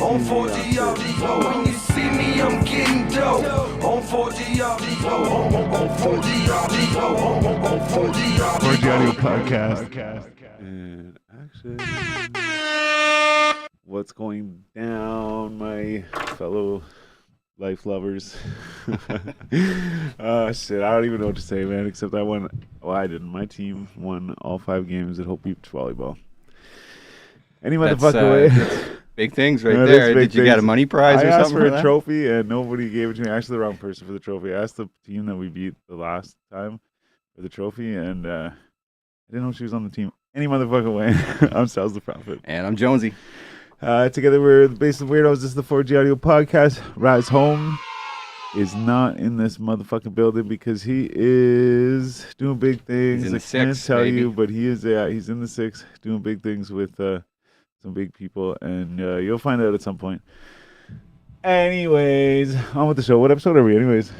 On 4G, when you see me, I'm getting dope. On 4G, on 4G, on 4G, 4G Audio Podcast. And action. What's going down, my fellow life lovers? Oh shit, I don't even know what to say, man, except I won. Well, I didn't. My team won all 5 games at Hope Beach Volleyball. Any motherfucker way. Big things right there. Did you get a money prize or something? I asked for a trophy and nobody gave it to me. I asked the wrong person for the trophy. I asked the team that we beat the last time for the trophy, and I didn't know she was on the team. Any motherfucking way. I'm Stylez the Prophet. And I'm Jonesy. Together we're the Basement Weirdos. This is the 4G Audio Podcast. Raz Home is not in this motherfucking building because he is doing big things. He's in the I can't six, tell baby. you, but he is. He's in the 6, doing big things with some big people, and you'll find out at some point. Anyways, on with the show. What episode are we? Anyways,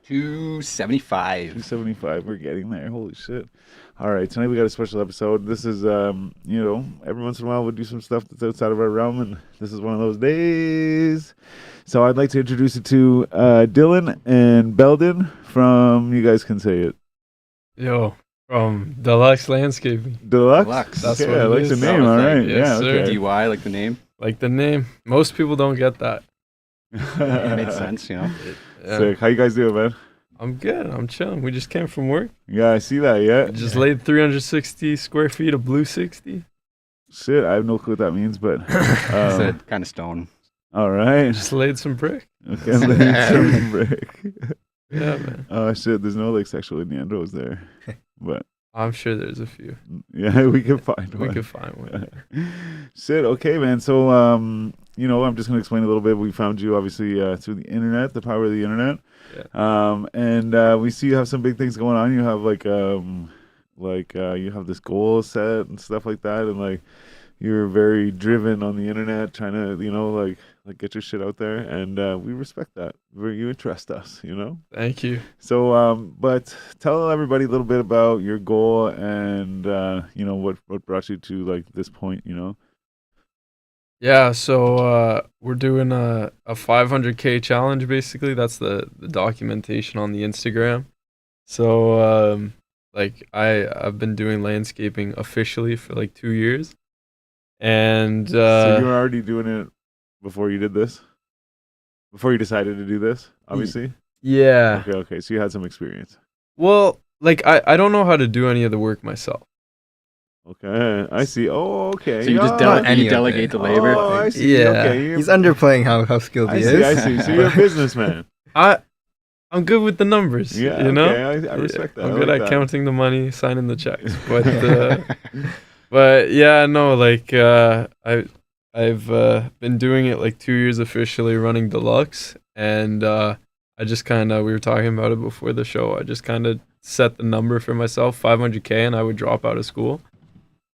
275. 275. We're getting there. Holy shit! All right, tonight we got a special episode. This is, every once in a while we'll do some stuff that's outside of our realm, and this is one of those days. So I'd like to introduce you to Dylan and Belden from, you guys can say it. Yo, from Dyluxe Landscaping. Deluxe? That's okay, what I it like is. the That name, was all like, right. yes, Yeah, sir. okay. DY, like the name. Like the name. Most people don't get that. It made sense, you know. Yeah. Sick. How you guys doing, man? I'm good. I'm chilling. We just came from work. Yeah, I see that, yeah. Just laid 360 square feet of blue 60. Shit, I have no clue what that means, but Said kind of stone. all right. Just laid some brick. Okay, let's throw some brick. Yeah, man. Oh shit, there's no like sexual innuendos there, but I'm sure there's a few. yeah, we can find We one. could find one. Shit, okay, man. So, I'm just gonna explain a little bit. We found you obviously through the internet, the power of the internet. Yeah. And we see you have some big things going on. You have you have this goal set and stuff like that, and like you're very driven on the internet, trying to like get your shit out there, and we respect that. You interest us, Thank you. So, but tell everybody a little bit about your goal and what brought you to like this point, Yeah, so we're doing a 500K challenge, basically. That's the documentation on the Instagram. So, I've been doing landscaping officially for like 2 years. And so you were already doing it before you did this? Before you decided to do this, obviously? yeah. Okay. So you had some experience. Well, I don't know how to do any of the work myself. Okay, I see. Oh, okay. So you just Yeah. delegate the labor. Oh, I see. Yeah. Okay. He's underplaying how skilled he I is. see. So you're a businessman. I'm good with the numbers. Yeah, you know? okay, I respect that. I'm I good like at that. counting the money, signing the checks. But yeah, no, I've been doing it like 2 years officially, running Dyluxe, and I just kind of, we were talking about it before the show. I just kind of set the number for myself, 500K, and I would drop out of school.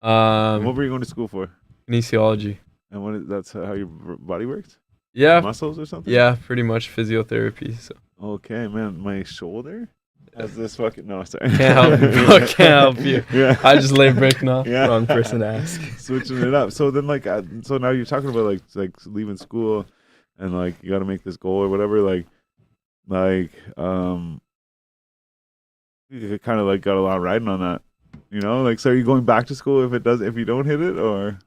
What were you going to school for? Kinesiology. And that's how your body works? Yeah, Muscles or something? yeah, pretty much physiotherapy. So Okay, man. My shoulder has this fucking... No, sorry. can't help you. Bro, can't help you. Yeah. I just lay brick now. Yeah. Wrong person to ask. Switching it up. So then, so now you're talking about like leaving school, and like you got to make this goal or whatever. You kind of like got a lot riding on that, So are you going back to school if you don't hit it, or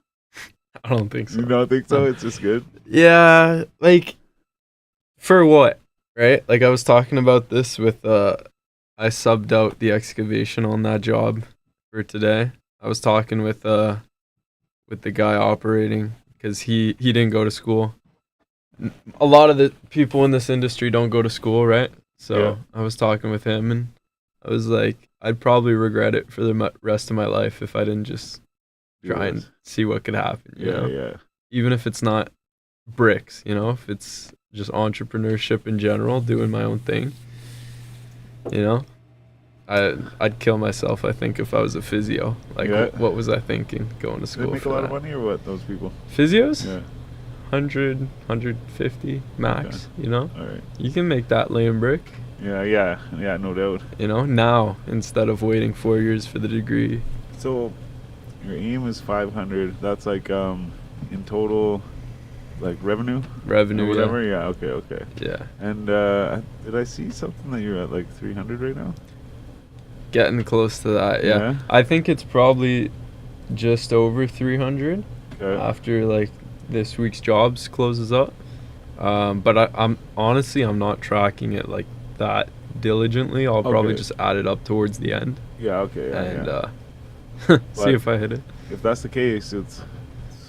I don't think so. you don't think so? It's just good. Yeah, for what? Right? Like I was talking about this with I subbed out the excavation on that job for today. I was talking with the guy operating because he didn't go to school. A lot of the people in this industry don't go to school, right? So Yeah. I was talking with him and I was like, I'd probably regret it for the rest of my life if I didn't just try and see what could happen. You know? Yeah. Even if it's not bricks, if it's just entrepreneurship in general, doing my own thing, I'd kill myself, I think, if I was a physio. Yeah. What was I thinking going to Do school they make a for lot that? of money or what? Those people? Physios? Yeah. 100, 150 max, All right. You can make that laying brick, Yeah. No doubt. now instead of waiting 4 years for the degree. So your aim is 500. That's like in total like revenue Revenue, or whatever. Yeah. Okay. Yeah. And did I see something that you're at like 300 right now? Getting close to that, yeah. I think it's probably just over 300 Okay. after like this week's jobs closes up. But I'm honestly I'm not tracking it like that diligently. I'll probably Okay. just add it up towards the end Yeah. Okay. Yeah. and yeah. see if I hit it. If that's the case, it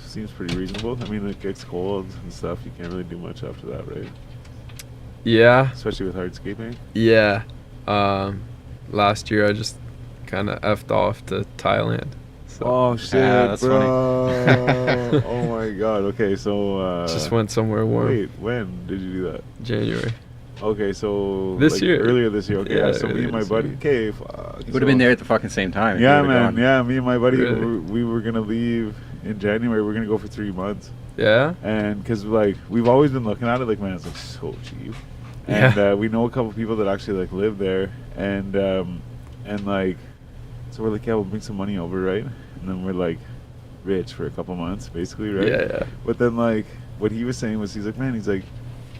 seems pretty reasonable. I mean, it gets cold and stuff. You can't really do much after that, right? Yeah, Especially with hardscaping. yeah. Last year I just kind of effed off to Thailand. So Oh shit, that's bro! funny. Oh my god. Okay, so just went somewhere warm. Wait, when did you do that? January. Okay, so This like, year. earlier this year. Okay, Yeah, so me earlier and my this buddy. year. Okay, fuck. You would have been there at the fucking same time. if you Yeah, would've man. gone. Yeah, me and my buddy, Really? we were gonna leave in January. We're gonna go for 3 months, Yeah. and because like we've always been looking at it, like man, it's like so cheap, Yeah. and we know a couple people that actually like live there, and like, so we're like, yeah, we'll bring some money over, right? And then we're like rich for a couple months, basically, right? Yeah. But then like what he was saying was, he's like, man, he's like,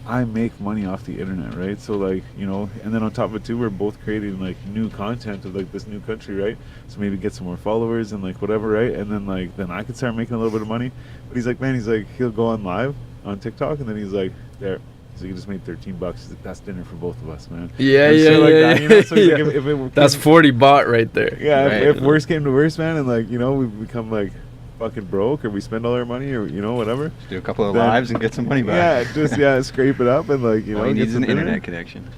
I make money off the internet, right? So like, you know, and then on top of it too, we're both creating like new content of like this new country, right? So maybe get some more followers and like whatever, right? And then like then I could start making a little bit of money. But he's like, man, he's like, he'll go on live on TikTok and then he's like, there. He's like, he just made $13. He's like, that's dinner for both of us, man. Yeah, And yeah, shit like yeah, that, you know? So he's yeah. like, if it That's came- 40 baht right there. yeah, Right. if worse came to worse, man, and like, you know, we become like fucking broke or we spend all our money or, you know, whatever. Just do a couple of Then- lives and get some money Yeah, back. just scrape it up and like, you know, All you get need is some an dinner. internet connection.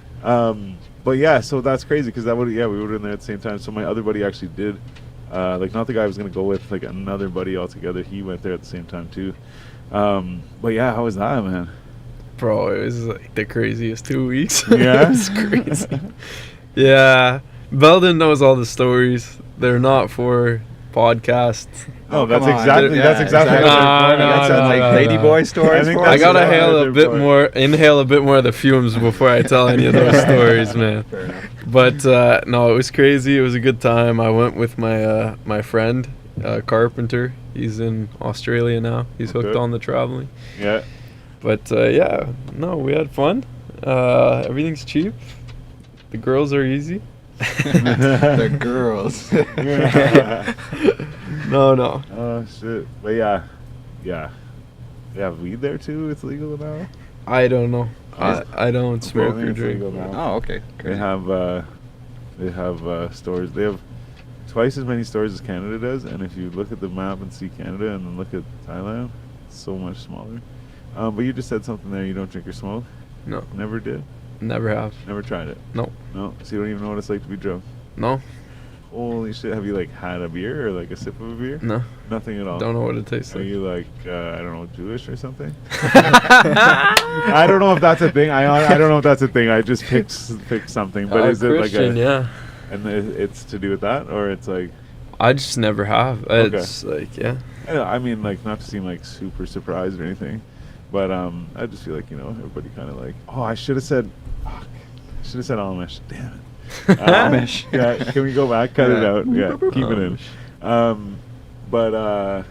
But yeah, so that's crazy because that would, yeah, we would have been there at the same time. So my other buddy actually did, like not the guy I was gonna go with, like another buddy altogether. He went there at the same time too. But yeah, how was that, man? Bro, it was like the craziest 2 weeks. Yeah? It's crazy. Yeah. Belden knows all the stories. They're not for podcasts. No, Oh, that's come on. exactly Yeah, that's exactly. exactly. what No, they're no, pointing at. That sounds like no, ladyboy no. stories. I think for that's I us. gotta exactly inhale a bit more of the fumes before I tell any of those stories, man. Fair enough. But no, it was crazy. It was a good time. I went with my my friend, Carpenter. He's in Australia now. He's hooked Okay. on the traveling. Yeah. But yeah, no, we had fun. Everything's cheap. The girls are easy. The girls. No. Oh shit! But yeah. They have weed there too. It's legal now. I don't know. I don't smoke Apparently or it's drink. legal now. Oh, okay. They have stores. They have twice as many stores as Canada does, and if you look at the map and see Canada and then look at Thailand, it's so much smaller. But you just said something there. You don't drink or smoke. No, Never did. never have. Never tried it. No. No. So you don't even know what it's like to be drunk. No, Holy shit! Have you like had a beer or like a sip of a beer? no. Nothing at all. Don't know what it tastes Are like. you like I don't know, Jewish or something? I don't know if that's a thing. I don't know if that's a thing. I just picked something. But is it Christian, like a? yeah. And it's to do with that, or it's like. I just never have. Okay. It's like, yeah. I mean, like, not to seem like super surprised or anything, but I just feel like, you know, everybody kind of like, oh, I should have said, fuck, I should have said Amish. Damn it. Amish. Yeah, can we go back? Cut it Yeah. out. Yeah, keep it in. Amish. But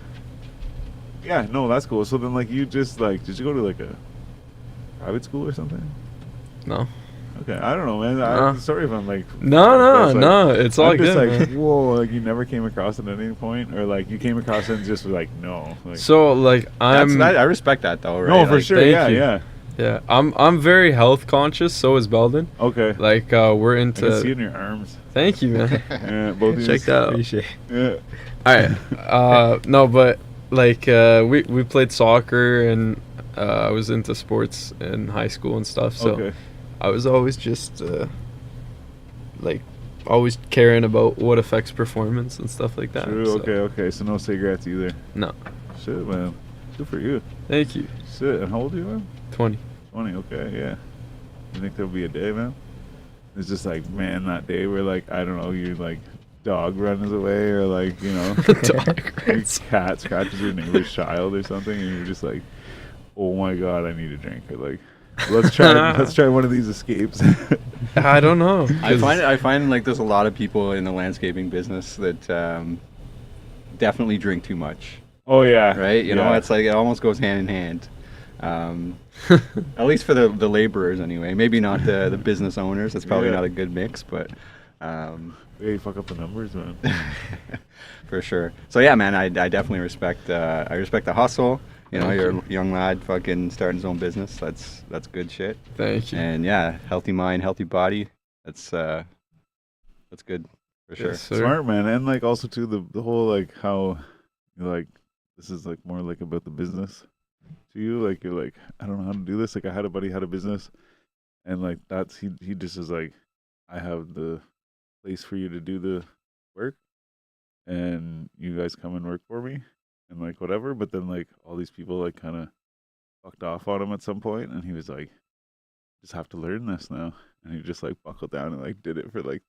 yeah, no, that's cool. So then, like, you just like, did you go to like a private school or something? No. Okay, I don't know, man. No. I'm sorry if I'm like. No, that's, like- no. It's all I'm just good, like, man. whoa, like you never came across it at any point, or like you came across it and just was like, no. Like, So, like, I'm... I respect that though, right? no, for Like, sure. thank Yeah, you. yeah. Yeah, I'm very health conscious. So is Belden. Okay. Like, we're I can see into... it in your arms. Thank you, man. Yeah, both of Check yours. that out. Appreciate it. Yeah. All right. No, but like we played soccer and I was into sports in high school and stuff. So Okay. I was always just like always caring about what affects performance and stuff like that. True. so- Okay. So no cigarettes either. No. Shit, man. Good for you. Thank you. Shit. And how old are you, man? 20. 20. Okay. Yeah. You think there'll be a day, man? It's just like, man, that day where like I don't know, you like dog runs away or like you know, Dog your runs. cat scratches your neighbor's child or something, and you're just like, oh my god, I need a drink. Or like, let's try one of these escapes. I don't know. I 'cause- find like there's a lot of people in the landscaping business that definitely drink too much, Oh yeah. right? You know, Yeah. it's like it almost goes hand in hand. At least for the laborers anyway. Maybe not the business owners. That's probably Yeah. not a good mix, but Yeah, you fuck up the numbers, man. for sure. So yeah, man, I definitely respect I respect the hustle. You know, Thank you're you. a young lad fucking starting his own business. That's good shit. Thank you. And yeah, healthy mind, healthy body. That's good for sure. Yes, sir. Smart, man. And like also too the whole like how you're like this is like more like about the business to you. Like you're like, I don't know how to do this. Like I had a buddy had a business and like that's he just is like, I have the place for you to do the work and you guys come and work for me and like whatever. But then like all these people like kind of fucked off on him at some point and he was like, just have to learn this now. And he just like buckled down and like did it for like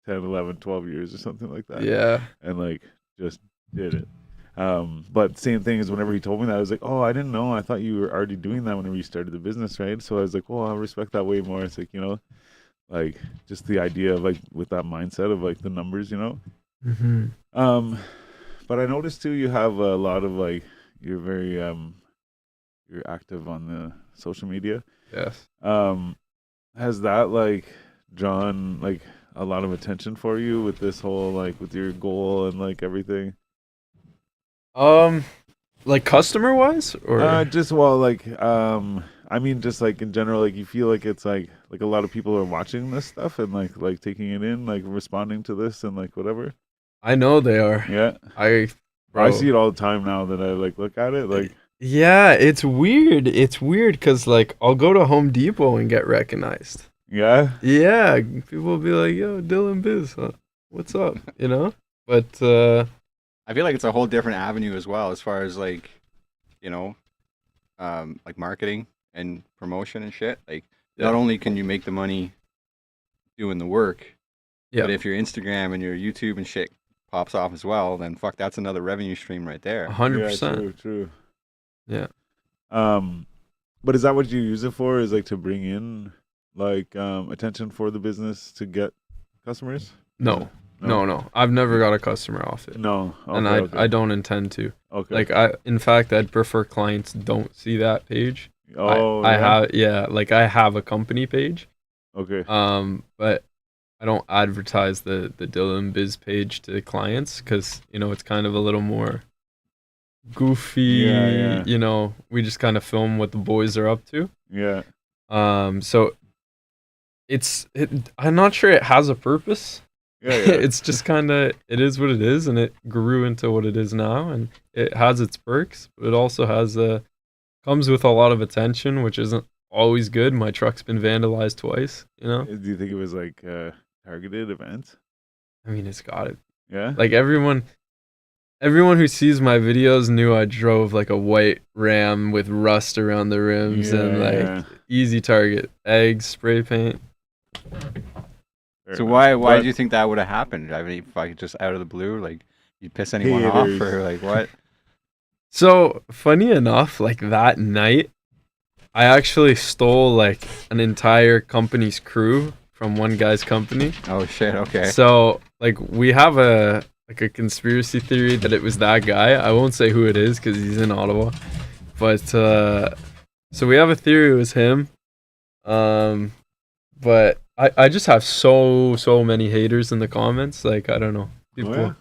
10, 11, 12 years or something like that. Yeah. And like just did it. But same thing as whenever he told me that, I was like, oh, I didn't know. I thought you were already doing that whenever you started the business, right? So I was like, well, I respect that way more. It's like, you know, like just the idea of like with that mindset of like the numbers, you know. Mm-hmm. But I noticed too, you have a lot of like you're very you're active on the social media. Yes. Has that like drawn like a lot of attention for you with this whole like with your goal and like everything? Like customer wise, or Just well, like I mean, just like in general, like you feel like it's like a lot of people are watching this stuff and like taking it in, like responding to this and like whatever. I know they are. Yeah, I I see it all the time now that I like look at it. Like, Yeah, it's weird. It's weird because like I'll go to Home Depot and get recognized. yeah, Yeah, people will be like, "Yo, Dylan Biz, huh? What's up?" You know. But I feel like it's a whole different avenue as well, as far as like, you know, like marketing and promotion and shit. Like, Yeah. not only can you make the money doing the work, yeah, but if your Instagram and your YouTube and shit pops off as well, then fuck, that's another revenue stream right there. 100%. True, true. Yeah. But is that what you use it for? Is like to bring in like attention for the business to get customers? No, no. I've never got a customer off it, No. Okay, and okay. I don't intend to. Okay. Like in fact, I'd prefer clients don't see that page. oh, I yeah? like I have a company page. Okay. But I don't advertise the Dylan Biz page to clients because you know it's kind of a little more goofy. Yeah. You know, we just kind of film what the boys are up to. Yeah. So I'm not sure it has a purpose. Yeah. It's just kind of it is what it is, and it grew into what it is now, and it has its perks, but it also has comes with a lot of attention, which isn't always good. My truck's been vandalized twice, you know. Do you think it was like targeted events? I mean, it's got it. Yeah. Like everyone who sees my videos knew I drove like a white Ram with rust around the rims and like easy target, eggs, spray paint. Fair So enough. why But- do you think that would have happened? I mean, if I could just out of the blue, like you'd piss anyone off Haters. or like what? So funny enough, like that night, I actually stole like an entire company's crew from one guy's company. Oh shit, okay. So like we have a conspiracy theory that it was that guy. I won't say who it is because he's in Ottawa. But so we have a theory it was him. But I just have so many haters in the comments. Like I don't know. People, yeah?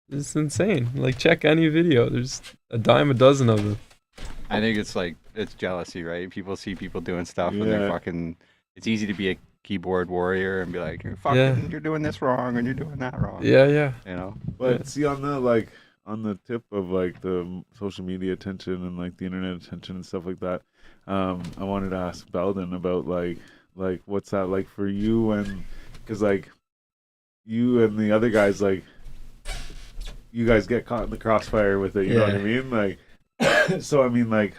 it's insane. Like check any video. There's a dime a dozen of them. I think it's like it's jealousy, right? People see people doing stuff and they're Yeah. fucking. It's easy to be a keyboard warrior and be like, you're fucking, Yeah. you're doing this wrong and you're doing that wrong. Yeah. You know. But see, on the tip of like the social media attention and like the internet attention and stuff like that, I wanted to ask Belden about like what's that like for you, and because like you and the other guys, like you guys get caught in the crossfire with it, you know what I Yeah. mean? Like, so I mean, like,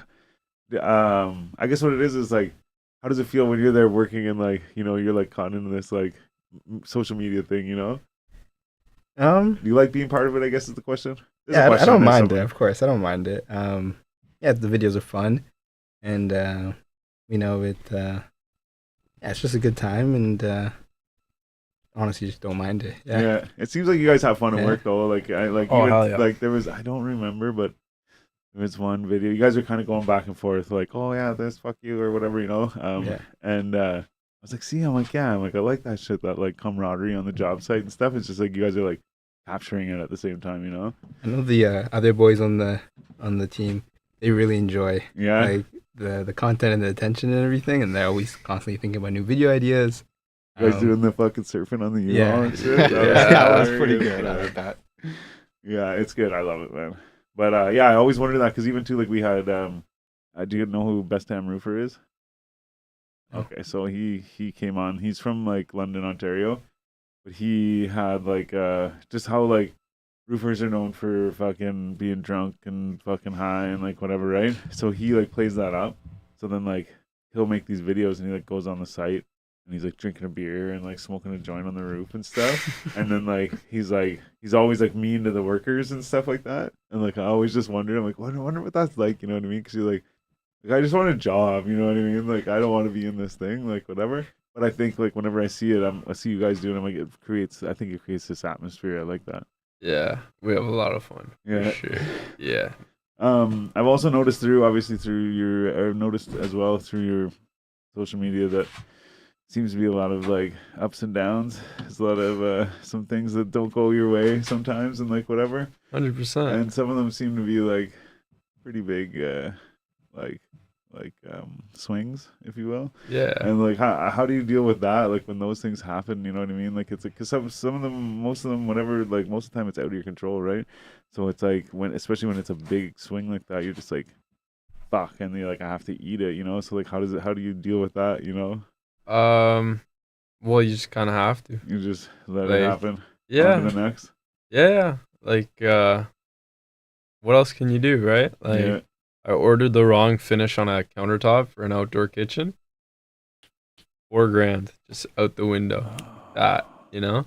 I guess what it is like, how does it feel when you're there working and like, you know, you're like caught into this like social media thing, you know? Do you like being part of it? I guess is the question. There's a Yeah, I question don't in there mind it. somewhere. Of course, I don't mind it. Yeah, the videos are fun, and you know yeah, it's just a good time, and honestly, just don't mind it. Yeah. Yeah, It seems like you guys have fun at Yeah. work though. Like I like Oh, even, hell yeah. like there was I don't remember, but There was one video. You guys are kind of going back and forth, like, oh yeah, this, fuck you, or whatever, you know. Yeah. And I was like, see, I'm like, yeah, I'm like, I like that shit, that like camaraderie on the job site and stuff. It's just like you guys are like capturing it at the same time, you know. I know the other boys on the team, they really enjoy Yeah. like the content and the attention and everything, and they're always constantly thinking about new video ideas. You guys doing the fucking surfing on the U-Haul Yeah. and shit. That was pretty hilarious. good. I like that. Yeah, it's good. I love it, man. But yeah, I always wondered that because even too, like we had, do you know who Best Damn Roofer is? No. Okay, so he came on. He's from like London, Ontario, but he had like just how like roofers are known for fucking being drunk and fucking high and like whatever, right? So he like plays that up. So then like he'll make these videos and he like goes on the site and he's like drinking a beer and like smoking a joint on the roof and stuff. And then like he's always like mean to the workers and stuff like that. And like I always just wondered, I'm like, I wonder what that's like, you know what I mean? Because you're like I just want a job, you know what I mean? Like I don't want to be in this thing, like whatever. But I think like whenever I see it, I see you guys doing it, I'm like I think it creates this atmosphere. I like that. Yeah, we have a lot of fun. Yeah. For sure. Yeah. I've also noticed I've noticed as well through your social media that seems to be a lot of like ups and downs. There's a lot of some things that don't go your way sometimes and like whatever. 100%. And some of them seem to be like pretty big swings, if you will. Yeah. And like how do you deal with that, like when those things happen, you know what I mean? Like it's like, cause some of them, most of them, whatever, like most of the time it's out of your control, right? So it's like especially when it's a big swing like that, you're just like fuck, and you're like I have to eat it, you know? So like how do you deal with that, you know? Well, you just kind of have to. You just let Like, it happen. Yeah. On to the next. Yeah. Like what else can you do, right? Like Yeah. I ordered the wrong finish on a countertop for an outdoor kitchen. $4,000 just out the window. That, you know?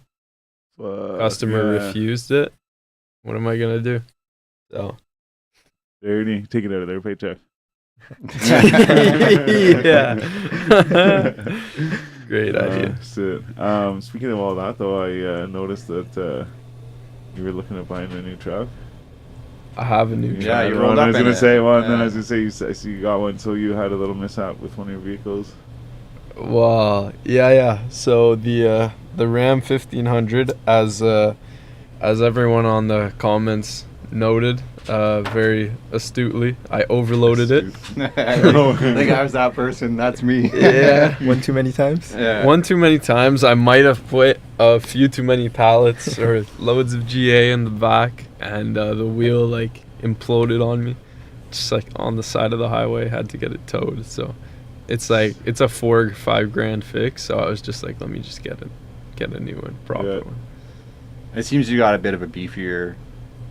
Customer refused it. What am I gonna do? So Dirty. Take it out of their paycheck. yeah. Great idea. Shit. Speaking of all that, though, I noticed that you were looking at buying a new truck. I have a new Yeah, truck. you rolled I up was in gonna it. say, well, and then Yeah. I was gonna say, I see you got one, so you had a little mishap with one of your vehicles. Well, yeah. So the Ram 1500, as everyone on the comments noted, very astutely, I overloaded it. I think I was that person. That's me. Yeah. One too many times. Yeah. One too many times. I might have put a few too many pallets or loads of GA in the back, and the wheel like imploded on me, just like on the side of the highway. Had to get it towed. So it's like it's a $4 or $5 fix. So I was just like, let me just get a new one, proper one. It seems you got a bit of a beefier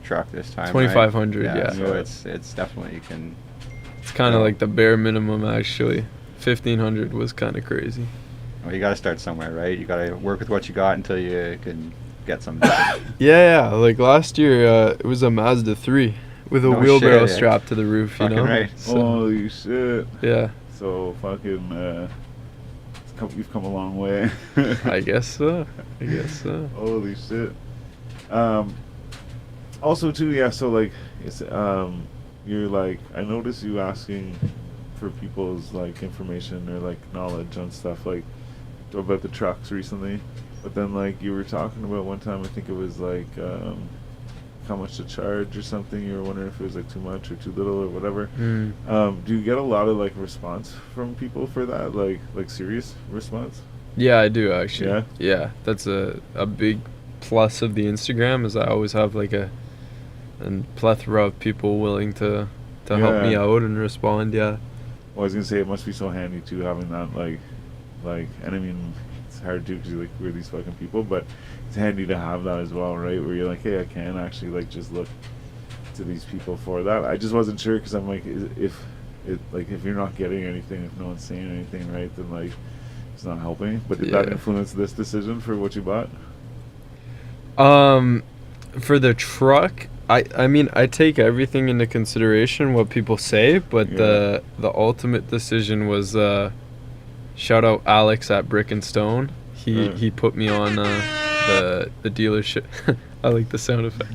truck this time. 2500, right? yeah. So it's definitely you can. It's kind of like the bare minimum actually. 1500 was kind of crazy. Well, you got to start somewhere, right? You got to work with what you got until you can get something. Yeah. Like last year, it was a Mazda 3 with a No wheelbarrow shit. strapped to the roof. You Fucking know. right. So, Holy shit! yeah. So fucking, you've come a long way. I guess so. Holy shit. Also too, yeah. So like, it's you're like, I noticed you asking for people's like information or like knowledge on stuff like about the trucks recently, but then like you were talking about one time, I think it was like how much to charge or something. You were wondering if it was like too much or too little or whatever. Do you get a lot of like response from people for that, like serious response? Yeah, I do actually. Yeah? Yeah, that's a big plus of the Instagram is I always have like a plethora of people willing to help me Yeah. out and respond. Yeah. Well, I was gonna say it must be so handy too, having that like, and I mean it's hard too because like we're these fucking people, but it's handy to have that as well, right? Where you're like, hey, I can actually like just look to these people for that. I just wasn't sure because I'm like, if you're not getting anything, if no one's saying anything, right, then like it's not helping. But did that Yeah. influence this decision for what you bought? For the truck, I mean I take everything into consideration what people say, but Yeah. the ultimate decision was shout out Alex at Brick and Stone. He put me on the dealership. I like the sound effect.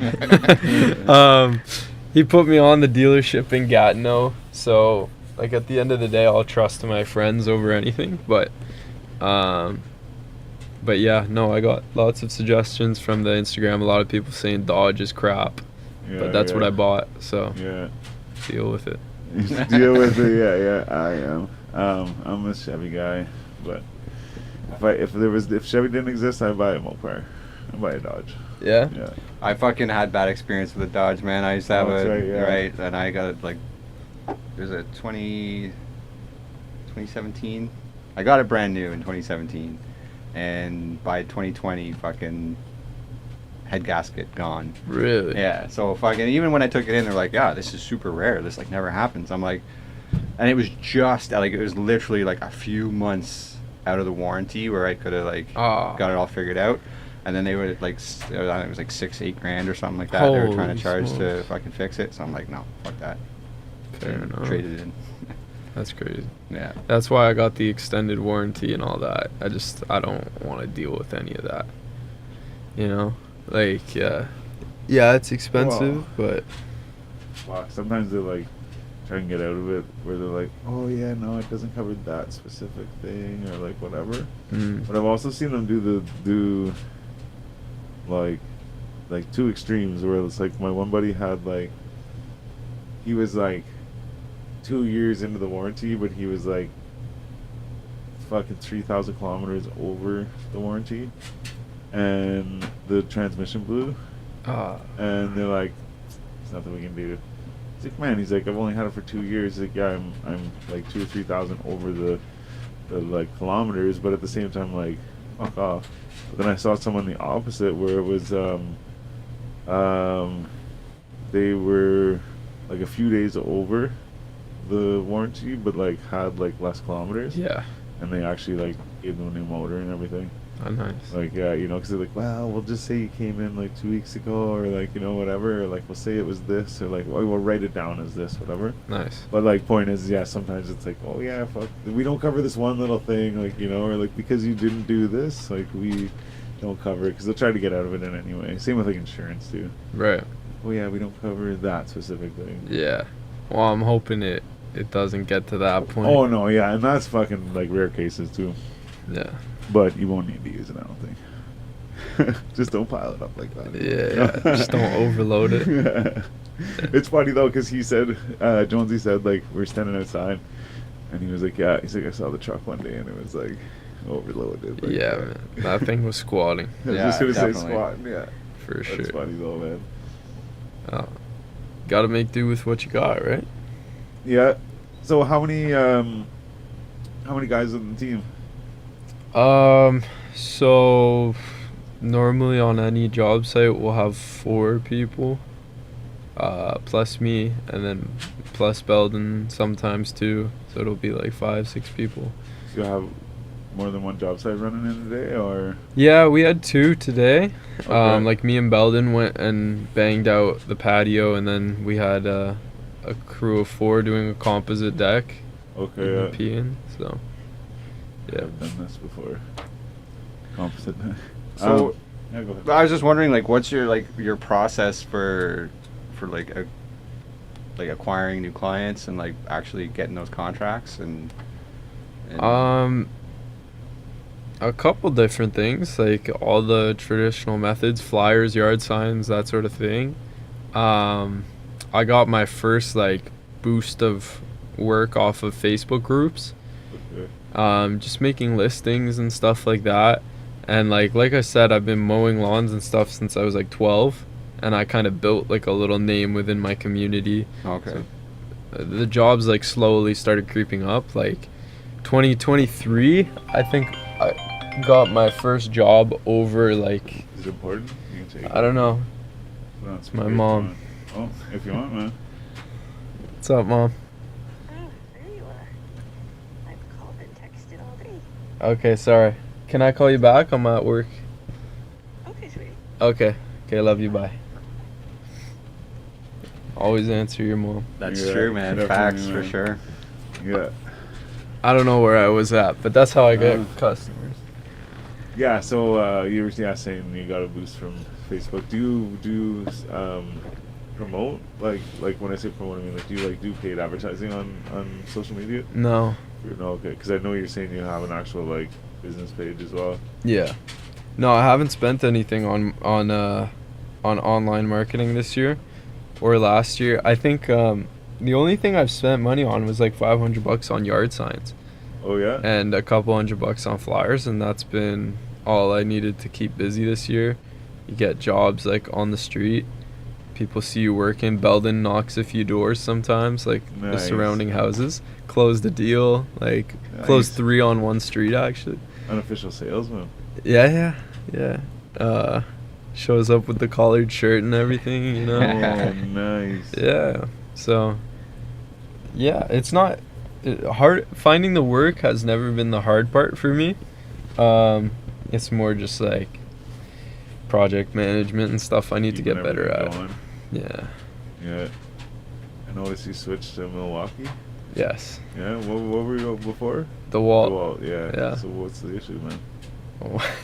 he put me on the dealership in Gatineau, so like at the end of the day, I'll trust my friends over anything. But yeah, no, I got lots of suggestions from the Instagram. A lot of people saying Dodge is crap, Yeah, but that's what I bought, so Yeah. deal with it. Deal with it. Yeah, I am. I'm a Chevy guy, but if Chevy didn't exist, I'd buy a Mopar. I'd buy a Dodge. Yeah. Yeah. I fucking had bad experience with the Dodge, man. I used to have Oh, that's a right, yeah. right, and I got it like it was a 2017. I got it brand new in 2017, and by 2020, fucking head gasket gone. Really? Yeah. So fucking even when I took it in, they're like, "Yeah, this is super rare. This like never happens." I'm like, and it was just like it was literally like a few months out of the warranty where I could have like got it all figured out. And then they were like, it was like $6-8 grand or something like that. They were trying to charge to fucking fix it. So I'm like, no, fuck that. Fair enough. Traded it in. That's crazy. Yeah. That's why I got the extended warranty and all that. I don't want to deal with any of that. You know, like yeah, it's expensive, but Fuck. Sometimes they like try and get out of it, where they're like, "Oh yeah, no, it doesn't cover that specific thing," or like whatever. But I've also seen them do like two extremes, where it's like my one buddy had like, he was like 2 years into the warranty, but he was like fucking 3,000 kilometers over the warranty, and the transmission blew, and they're like, "There's nothing we can do." He's like, "Man," he's like, "I've only had it for 2 years." He's like, "Yeah, I'm like 2,000 or 3,000 over the like kilometers, but at the same time, like, fuck off." But then I saw someone the opposite, where it was they were like a few days over the warranty, but like had like less kilometers. yeah, And they actually like gave them a new motor and everything. oh, nice. Like, yeah, you know, because they're like, "Well, we'll just say you came in like 2 weeks ago," or like, you know, whatever, or like, "We'll say it was this," or like, "Well, we'll write it down as this," whatever. Nice. But like, point is, yeah, sometimes it's like, "Oh yeah, fuck, we don't cover this one little thing," like, you know, or like, "Because you didn't do this, like, we don't cover it," because they'll try to get out of it in anyway. Same with like insurance too. Right. "Oh yeah, we don't cover that specific thing." Yeah. Well, I'm hoping it doesn't get to that point. Oh no, yeah, and that's fucking like rare cases too. Yeah. But you won't need to use it, I don't think. Just don't pile it up like that. Yeah. Just don't overload it. It's funny though, because he said, Jonesy said, like, we're standing outside, and he was like, "Yeah," he's like, "I saw the truck one day, and it was like overloaded." Like, Yeah, man. That thing was squatting. I was Yeah, just gonna say definitely. squatting, yeah. For That's sure. funny though, man. Gotta make do with what you got, right? Yeah. So how many guys on the team? So normally on any job site we'll have 4 people, plus me, and then plus Belden sometimes too. So it'll be like 5-6 people. Do you have more than one job site running in a day, or? Yeah, we had 2 today. Okay. Like me and Belden went and banged out the patio, and then we had a crew of 4 doing a composite deck. Okay. in the Yeah. peeing, so yeah. I've done this before. Composite. So yeah, go ahead. I was just wondering, like, what's your process for like acquiring new clients and like actually getting those contracts and A couple different things, like all the traditional methods, flyers, yard signs, that sort of thing. I got my first like boost of work off of Facebook groups, Okay. just making listings and stuff like that. And like I said, I've been mowing lawns and stuff since I was like 12, and I kind of built like a little name within my community. okay. The jobs like slowly started creeping up. Like 2023, I think I got my first job over like, Is it important? You can take I don't know. No, It's my okay if you mom. want. Oh, if you want, man. What's up, Mom? Oh, there you are. I've called and texted all day. Okay, sorry. Can I call you back? I'm at work. Okay, sweetie. Okay. Okay, love you. Bye. Always answer your mom. That's Yeah, true, man. definitely, Facts for man. sure. Yeah. I don't know where I was at, but that's how I get customers. Yeah. So you were saying you got a boost from Facebook. Do you promote? Like when I say promote, I mean like do you like do paid advertising on social media? No. No, okay, because I know you're saying you have an actual like business page as well. Yeah. No, I haven't spent anything on online marketing this year or last year. I think the only thing I've spent money on was like $500 on yard signs Oh yeah. and a couple $100 on flyers, and that's been all I needed to keep busy this year. You get jobs like on the street. People see you working. Belden knocks a few doors sometimes, like the Nice. surrounding houses. Closed a deal, like closed Nice. 3 on one street actually. Unofficial salesman. Yeah. Shows up with the collared shirt and everything, you know. Oh, nice. Yeah. So, yeah, it's not hard. Finding the work has never been the hard part for me. It's more just like project management and stuff I need to Keeping get better everything at. going. Yeah. Yeah. I noticed you switched to Milwaukee. Yes. Yeah. What were you before? The wall. Well, yeah. Yeah. So what's the issue, man? Oh.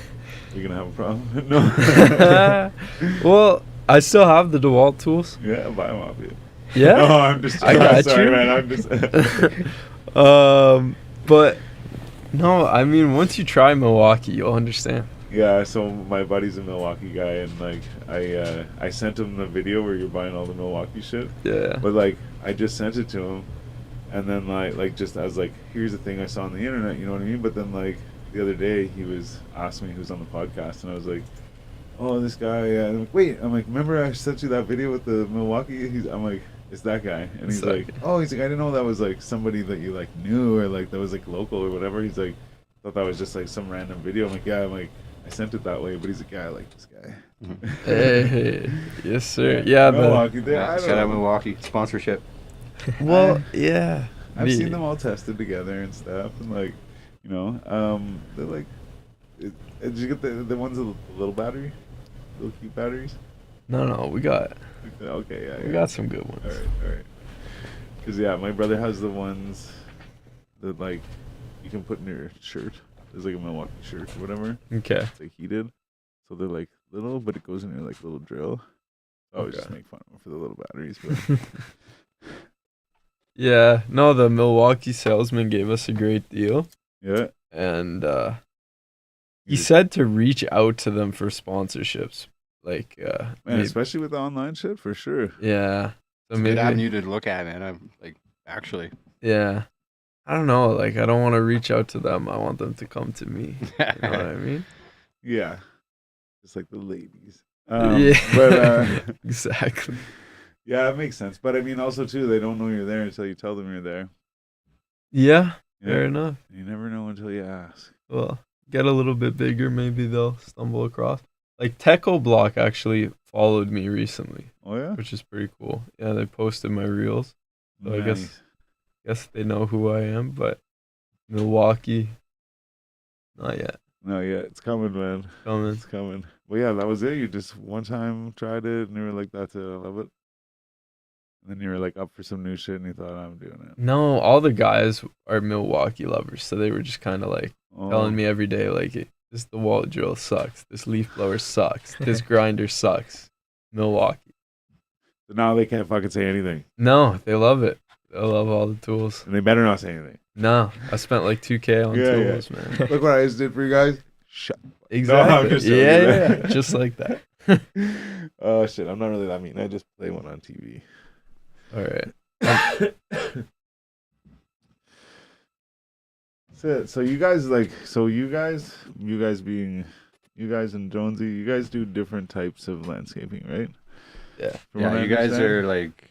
You gonna have a problem? No. Well, I still have the DeWalt tools. Yeah, buy them off you. Yeah. No, I'm just. I got sorry, you. man. I'm just. But no, I mean, once you try Milwaukee, you'll understand. Yeah, so my buddy's a Milwaukee guy, and like I sent him the video where you're buying all the Milwaukee shit. Yeah. But like I just sent it to him, and then like just I was like, here's the thing I saw on the internet, you know what I mean? But then like the other day he was asking me who's on the podcast, and I was like, oh, this guy. And I'm like, wait, I'm like, remember I sent you that video with the Milwaukee? I'm like, it's that guy, and he's like, oh, he's like, I didn't know that was like somebody that you like knew or like that was like local or whatever. He's like, thought that was just like some random video. I'm like, yeah, I'm like, I sent it that way, but he's like, yeah, I like this guy. Hey, yes sir. Yeah, Milwaukee. Shout out Milwaukee sponsorship. well, yeah. I've seen them all tested together and stuff, and like, you know, they're like, did you get the ones with the little battery, little cute batteries? No, we got Okay, yeah, we got some good ones. All right. Cause yeah, my brother has the ones that like you can put in your shirt. There's like a Milwaukee shirt or whatever. Okay. It's like heated, so they're like little, but it goes in your like little drill. I always just make fun of them for the little batteries, but. Yeah, no, the Milwaukee salesman gave us a great deal. Yeah. And he said to reach out to them for sponsorships. Like Man, maybe, especially with the online shit, for sure. yeah. So It's a maybe good avenue to look at, man. I'm like, actually. yeah. I don't know, like I don't want to reach out to them. I want them to come to me. You know what I mean? Yeah. Just like the ladies. Yeah. But Exactly. yeah, it makes sense. But I mean, also too, they don't know you're there until you tell them you're there. Yeah, Yeah. fair enough. You never know until you ask. Well, get a little bit bigger, maybe they'll stumble across. Like Techo Block actually followed me recently, Oh yeah. which is pretty cool. Yeah, they posted my reels. So I Nice. guess they know who I am, but Milwaukee, not yet. No, yeah, it's coming, man. Coming. It's coming. Well, yeah, that was it. You just one time tried it, and you were like, "That's it, I love it." And then you were like up for some new shit, and you thought, "I'm doing it." No, all the guys are Milwaukee lovers, so they were just kind of like Oh, telling me every day, like, this DeWalt drill sucks, this leaf blower sucks, this grinder sucks. Milwaukee. so now they can't fucking say anything, No, they love it. They love all the tools. and they better not say anything. No, I spent like $2,000 on Yeah, yeah. tools, man. Look what I just did for you guys. Shut. Exactly. just yeah, joking. yeah, just like that. Oh shit! I'm not really that mean. I just play one on TV. All right. So you guys like, you guys and Jonesy, you guys do different types of landscaping, right? Yeah. From what Yeah, I you guys understand? are like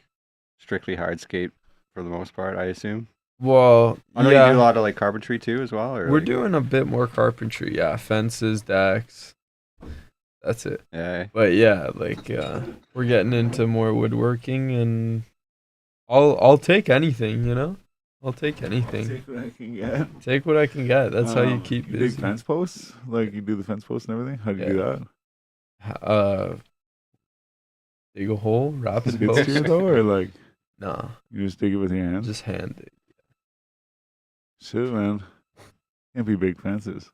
strictly hardscape for the most part, I assume. Well, I know you do a yeah, lot of like carpentry too, as well. Or we're like, doing a bit more carpentry. Yeah, fences, decks. That's it. Yeah. But yeah, like we're getting into more woodworking, and I'll take anything, you know. I'll take anything. Take what I can get. Take what I can get. That's how you keep You busy. dig fence posts? Like you do the fence posts and everything? How do you do that? Dig a hole, wrap it Skid post. steer though, or like Nah, you just dig it with your hands? just hand it. Shit, man. Can't be big fences.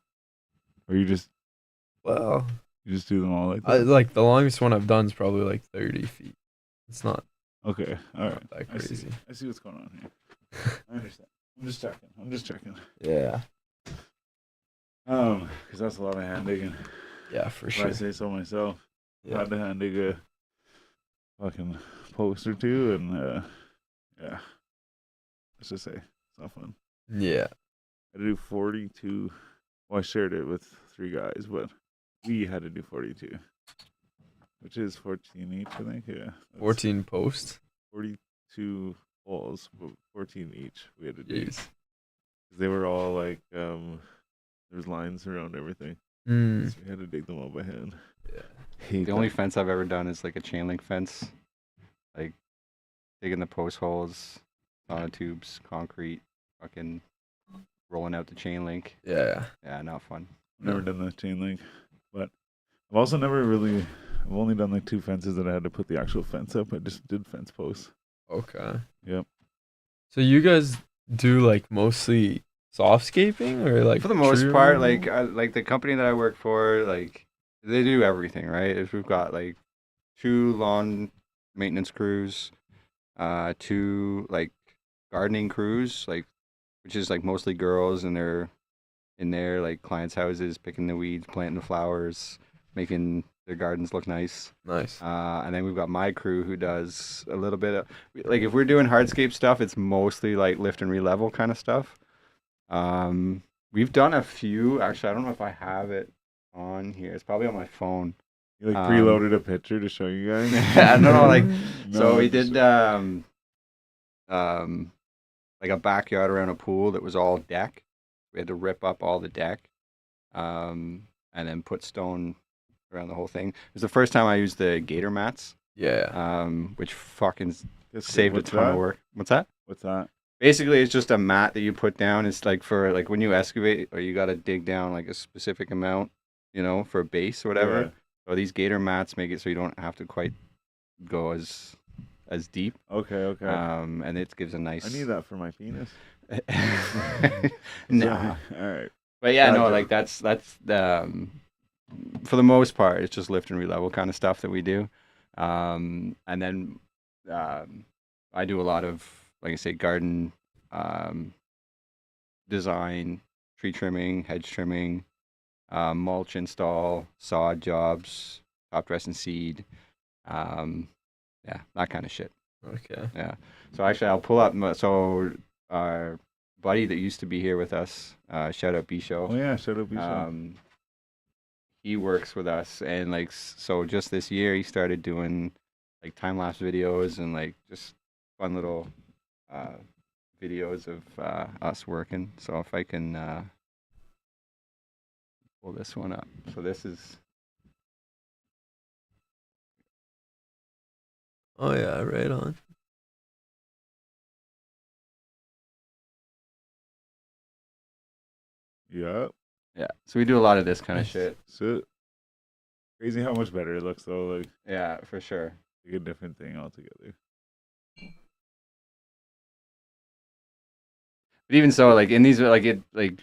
Or you just Well, do them all like that. like the longest one I've done is probably like 30 feet. It's not Okay, all right. that I see. crazy. I see what's going on here. I understand. I'm just checking. Yeah. Because that's a lot of hand digging. Yeah, for If sure. I say so myself. I Yeah. had to hand dig a fucking post or two, and yeah. Let's just say it's not fun. Yeah. I had to do 42. Well, I shared it with 3 guys, but we had to do 42, which is 14 each, I think. Yeah. That's 14 posts. 42 balls, but 14 each we had to do. Jeez. They were all like, there's lines around everything. Mm. So we had to dig them all by hand. Yeah. Hate The only that. fence I've ever done is like a chain link fence, like digging the post holes, sonotubes, concrete, fucking rolling out the chain link. Yeah. Yeah, not fun. I've never done the chain link, but I've also never really. I've only done like 2 fences that I had to put the actual fence up. I just did fence posts. Okay. Yep. So you guys do like mostly softscaping or like For the most tree part, removal? like the company that I work for, like they do everything, right? If we've got like 2 lawn maintenance crews, 2 like gardening crews, like which is like mostly girls, and they're in their like clients' houses picking the weeds, planting the flowers, making their gardens look nice. Nice. And then we've got my crew who does a little bit of like if we're doing hardscape stuff, it's mostly like lift and relevel kind of stuff. We've done a few. Actually, I don't know if I have it on here. It's probably on my phone. You like preloaded a picture to show you guys? I don't know, like No, so we just- did like a backyard around a pool that was all deck. We had to rip up all the deck, and then put stone around the whole thing. It was the first time I used the gator mats, Yeah. which fucking That's good. saved a What's ton that? of work. What's that? What's that? Basically, it's just a mat that you put down. It's like for like when you excavate or you got to dig down like a specific amount, you know, for a base or whatever. Yeah. So these gator mats make it so you don't have to quite go as deep. Okay. And it gives a nice. I need that for my penis. Nah. All right. But yeah, no, Gotcha. like that's for the most part, it's just lift and relevel kind of stuff that we do. And then I do a lot of, like I say, garden design, tree trimming, hedge trimming, mulch install, sod jobs, top dress and seed. Yeah, that kind of shit. Okay. Yeah. So actually, I'll pull up. So our buddy that used to be here with us, shout out B Show. Oh yeah, shut up. He works with us, and like so just this year he started doing like time lapse videos and like just fun little videos of us working. So if I can pull this one up. So this is Oh yeah, right on. Yeah. yeah. So we do a lot of this kind of Nice. shit. So crazy how much better it looks though. Like Yeah, for sure. a different thing altogether. But even so, like in these, like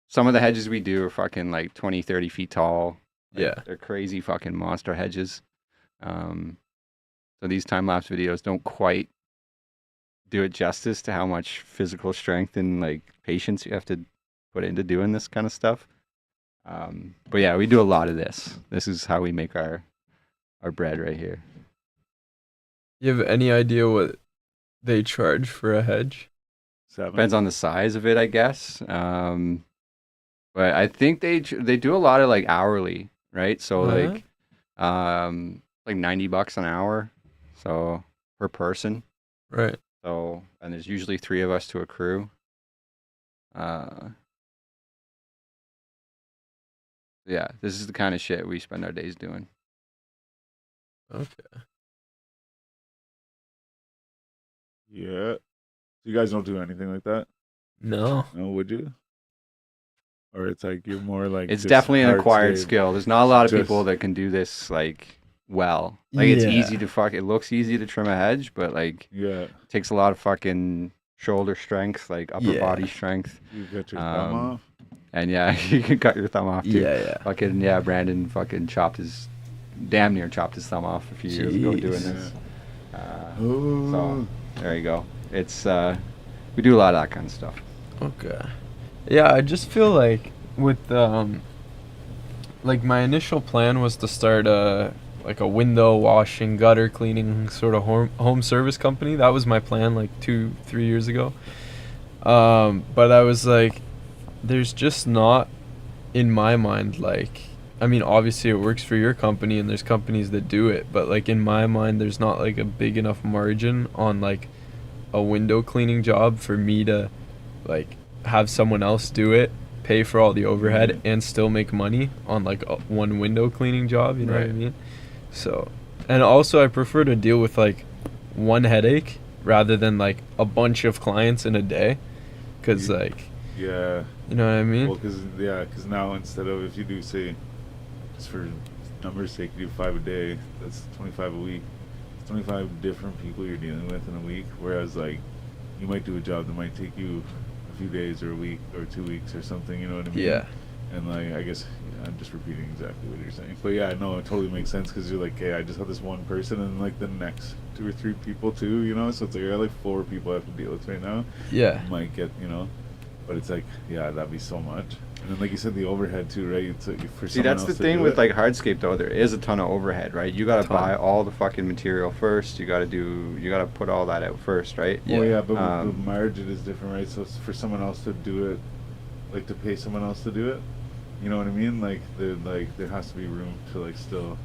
some of the hedges we do are fucking like 20, 30 feet tall. Like, Yeah. they're crazy fucking monster hedges. So these time lapse videos don't quite do it justice to how much physical strength and like patience you have to put into doing this kind of stuff. But yeah, we do a lot of this. This is how we make our bread right here. You have any idea what they charge for a hedge? 7. Depends on the size of it, I guess. But I think they do a lot of like hourly, right? So Uh-huh. like $90 an hour, so per person. Right. So and there's usually 3 of us to a crew. Yeah, this is the kind of shit we spend our days doing. Okay. Yeah. So you guys don't do anything like that? No. No, would you? Or it's like you're more like It's just definitely an acquired hardscape. skill. There's not a lot of Just- people that can do this like well. Like it's Yeah. easy to it looks easy to trim a hedge, but like Yeah. it takes a lot of fucking shoulder strength, like upper Yeah. body strength. You got your thumb off. And yeah, you can cut your thumb off too. Yeah. Fucking yeah, Brandon fucking damn near chopped his thumb off a few years ago doing Jeez. this. So there you go. It's we do a lot of that kind of stuff. Okay. Yeah, I just feel like with like my initial plan was to start like a window washing, gutter cleaning sort of home service company. That was my plan like 2-3 years ago. But I was like, there's just not in my mind, like, I mean, obviously it works for your company and there's companies that do it, but like in my mind there's not like a big enough margin on like a window cleaning job for me to like have someone else do it, pay for all the overhead, and still make money on like one window cleaning job, you know what I mean? So, and also I prefer to deal with like one headache rather than like a bunch of clients in a day, because like, yeah, you know what I mean? well, because now instead of, if you do, say, just for numbers sake, you do 5 a day, that's 25 a week. It's 25 different people you're dealing with in a week, whereas like you might do a job that might take you a few days or a week or 2 weeks or something, you know what I mean? Yeah. And like, I guess I'm just repeating exactly what you're saying, but yeah, no, it totally makes sense, because you're like, hey, I just have this one person and like the next 2 or 3 people too, you know, so it's like I got like 4 people I have to deal with right now. Yeah. Might get, you know, but it's like, yeah, that'd be so much. And then like you said, the overhead too, right? It's like for See, that's the thing with like hardscape though. There is a ton of overhead, right? You gotta buy all the fucking material first. You gotta put all that out first, right? Oh yeah, but the margin is different, right? So it's for someone else to do it, like to pay someone else to do it. You know what I mean? Like there has to be room to like still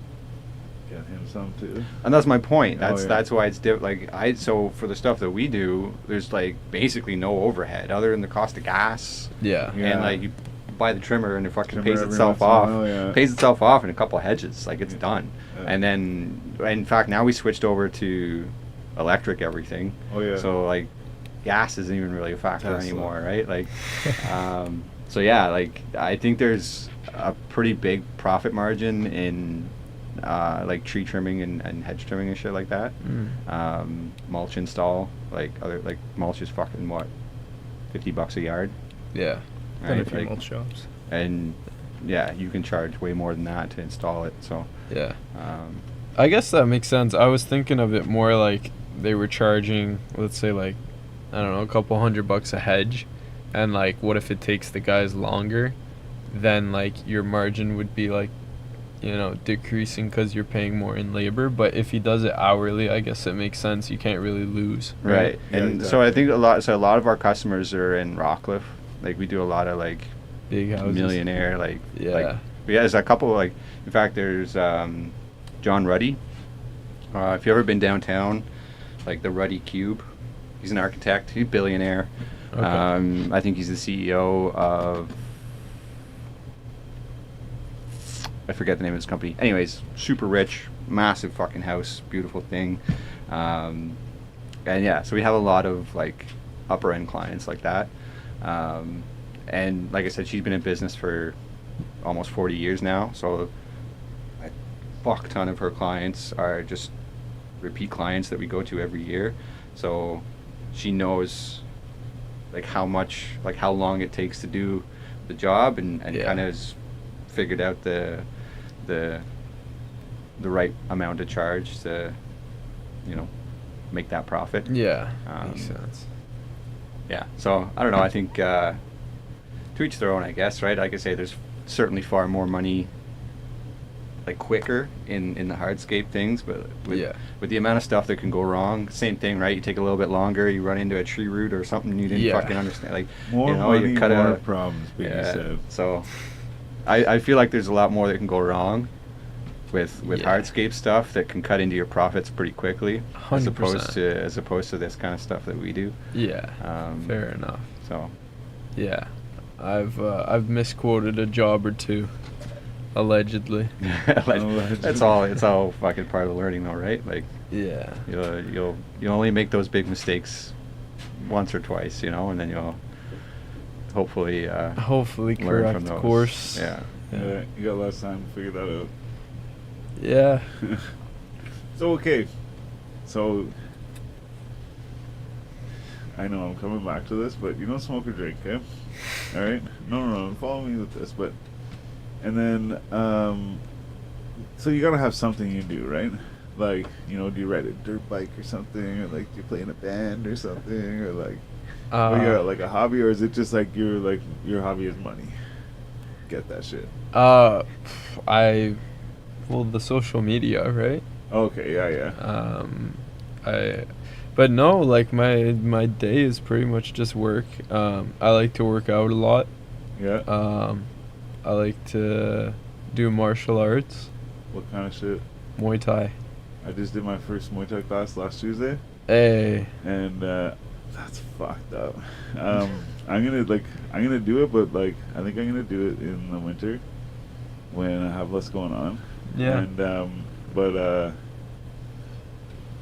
get him some too. And that's my point. That's why it's like so for the stuff that we do, there's like basically no overhead other than the cost of gas. Yeah. And like you buy the trimmer and it fucking pays itself off. Pays itself off in a couple of hedges. Like it's done. Yeah. And then in fact now we switched over to electric everything. Oh yeah. So like gas isn't even really a factor anymore, right? Like so yeah, like I think there's a pretty big profit margin in like tree trimming and hedge trimming and shit like that. Mulch install, like other like mulch is fucking what, $50 a yard. Yeah. Done a few mulch jobs. And yeah, you can charge way more than that to install it. So yeah. I guess that makes sense. I was thinking of it more like they were charging, let's say like, I don't know, a couple $100 a hedge, and like what if it takes the guys longer, then like your margin would be like, you know, decreasing because you're paying more in labor. But if he does it hourly, I guess it makes sense. You can't really lose. Right. Yeah, and exactly. So I think a lot of our customers are in Rockcliffe. Like we do a lot of like big houses, millionaire, like there's a couple, like in fact there's John Ruddy. If you've ever been downtown, like the Ruddy Cube, he's an architect. He's a billionaire. Okay. I think he's the CEO of, I forget the name of his company. Anyways, super rich, massive fucking house, beautiful thing. And yeah, so we have a lot of like upper end clients like that. And like I said, she's been in business for almost 40 years now. So a fuck ton of her clients are just repeat clients that we go to every year. So she knows like how much, like how long it takes to do the job, and kind of has figured out the right amount to charge to, you know, make that profit. Yeah, makes sense. Yeah, so I don't know. I think to each their own, I guess, right? Like I say, there's certainly far more money, like quicker in the hardscape things, but with the amount of stuff that can go wrong, same thing, right? You take a little bit longer, you run into a tree root or something you didn't fucking understand. Like more you know, money, you cut more out problems being said. So I feel like there's a lot more that can go wrong with hardscape stuff that can cut into your profits pretty quickly, 100%. as opposed to this kind of stuff that we do. Yeah. Fair enough. So yeah, I've misquoted a job or two, allegedly. It's all fucking part of the learning though, right? Like yeah, you'll only make those big mistakes once or twice, you know, and then you'll hopefully correct from those. Course. Yeah, you got less time to figure that out. Yeah. So okay, so I know I'm coming back to this, but you don't smoke or drink, okay? All right? No, follow me with this, but and then so you gotta have something you do, right? Like, you know, do you ride a dirt bike or something, or like do you play in a band or something, or like, or you got like a hobby, or is it just like your hobby is money? Get that shit. I well, the social media, right? Okay, yeah. I but no, like my day is pretty much just work. I like to work out a lot. Yeah. I like to do martial arts, What kind of shit? Muay Thai. I just did my first Muay Thai class last Tuesday, Hey. and that's fucked up. I'm gonna do it, but like I think I'm gonna do it in the winter when I have less going on. Yeah. And but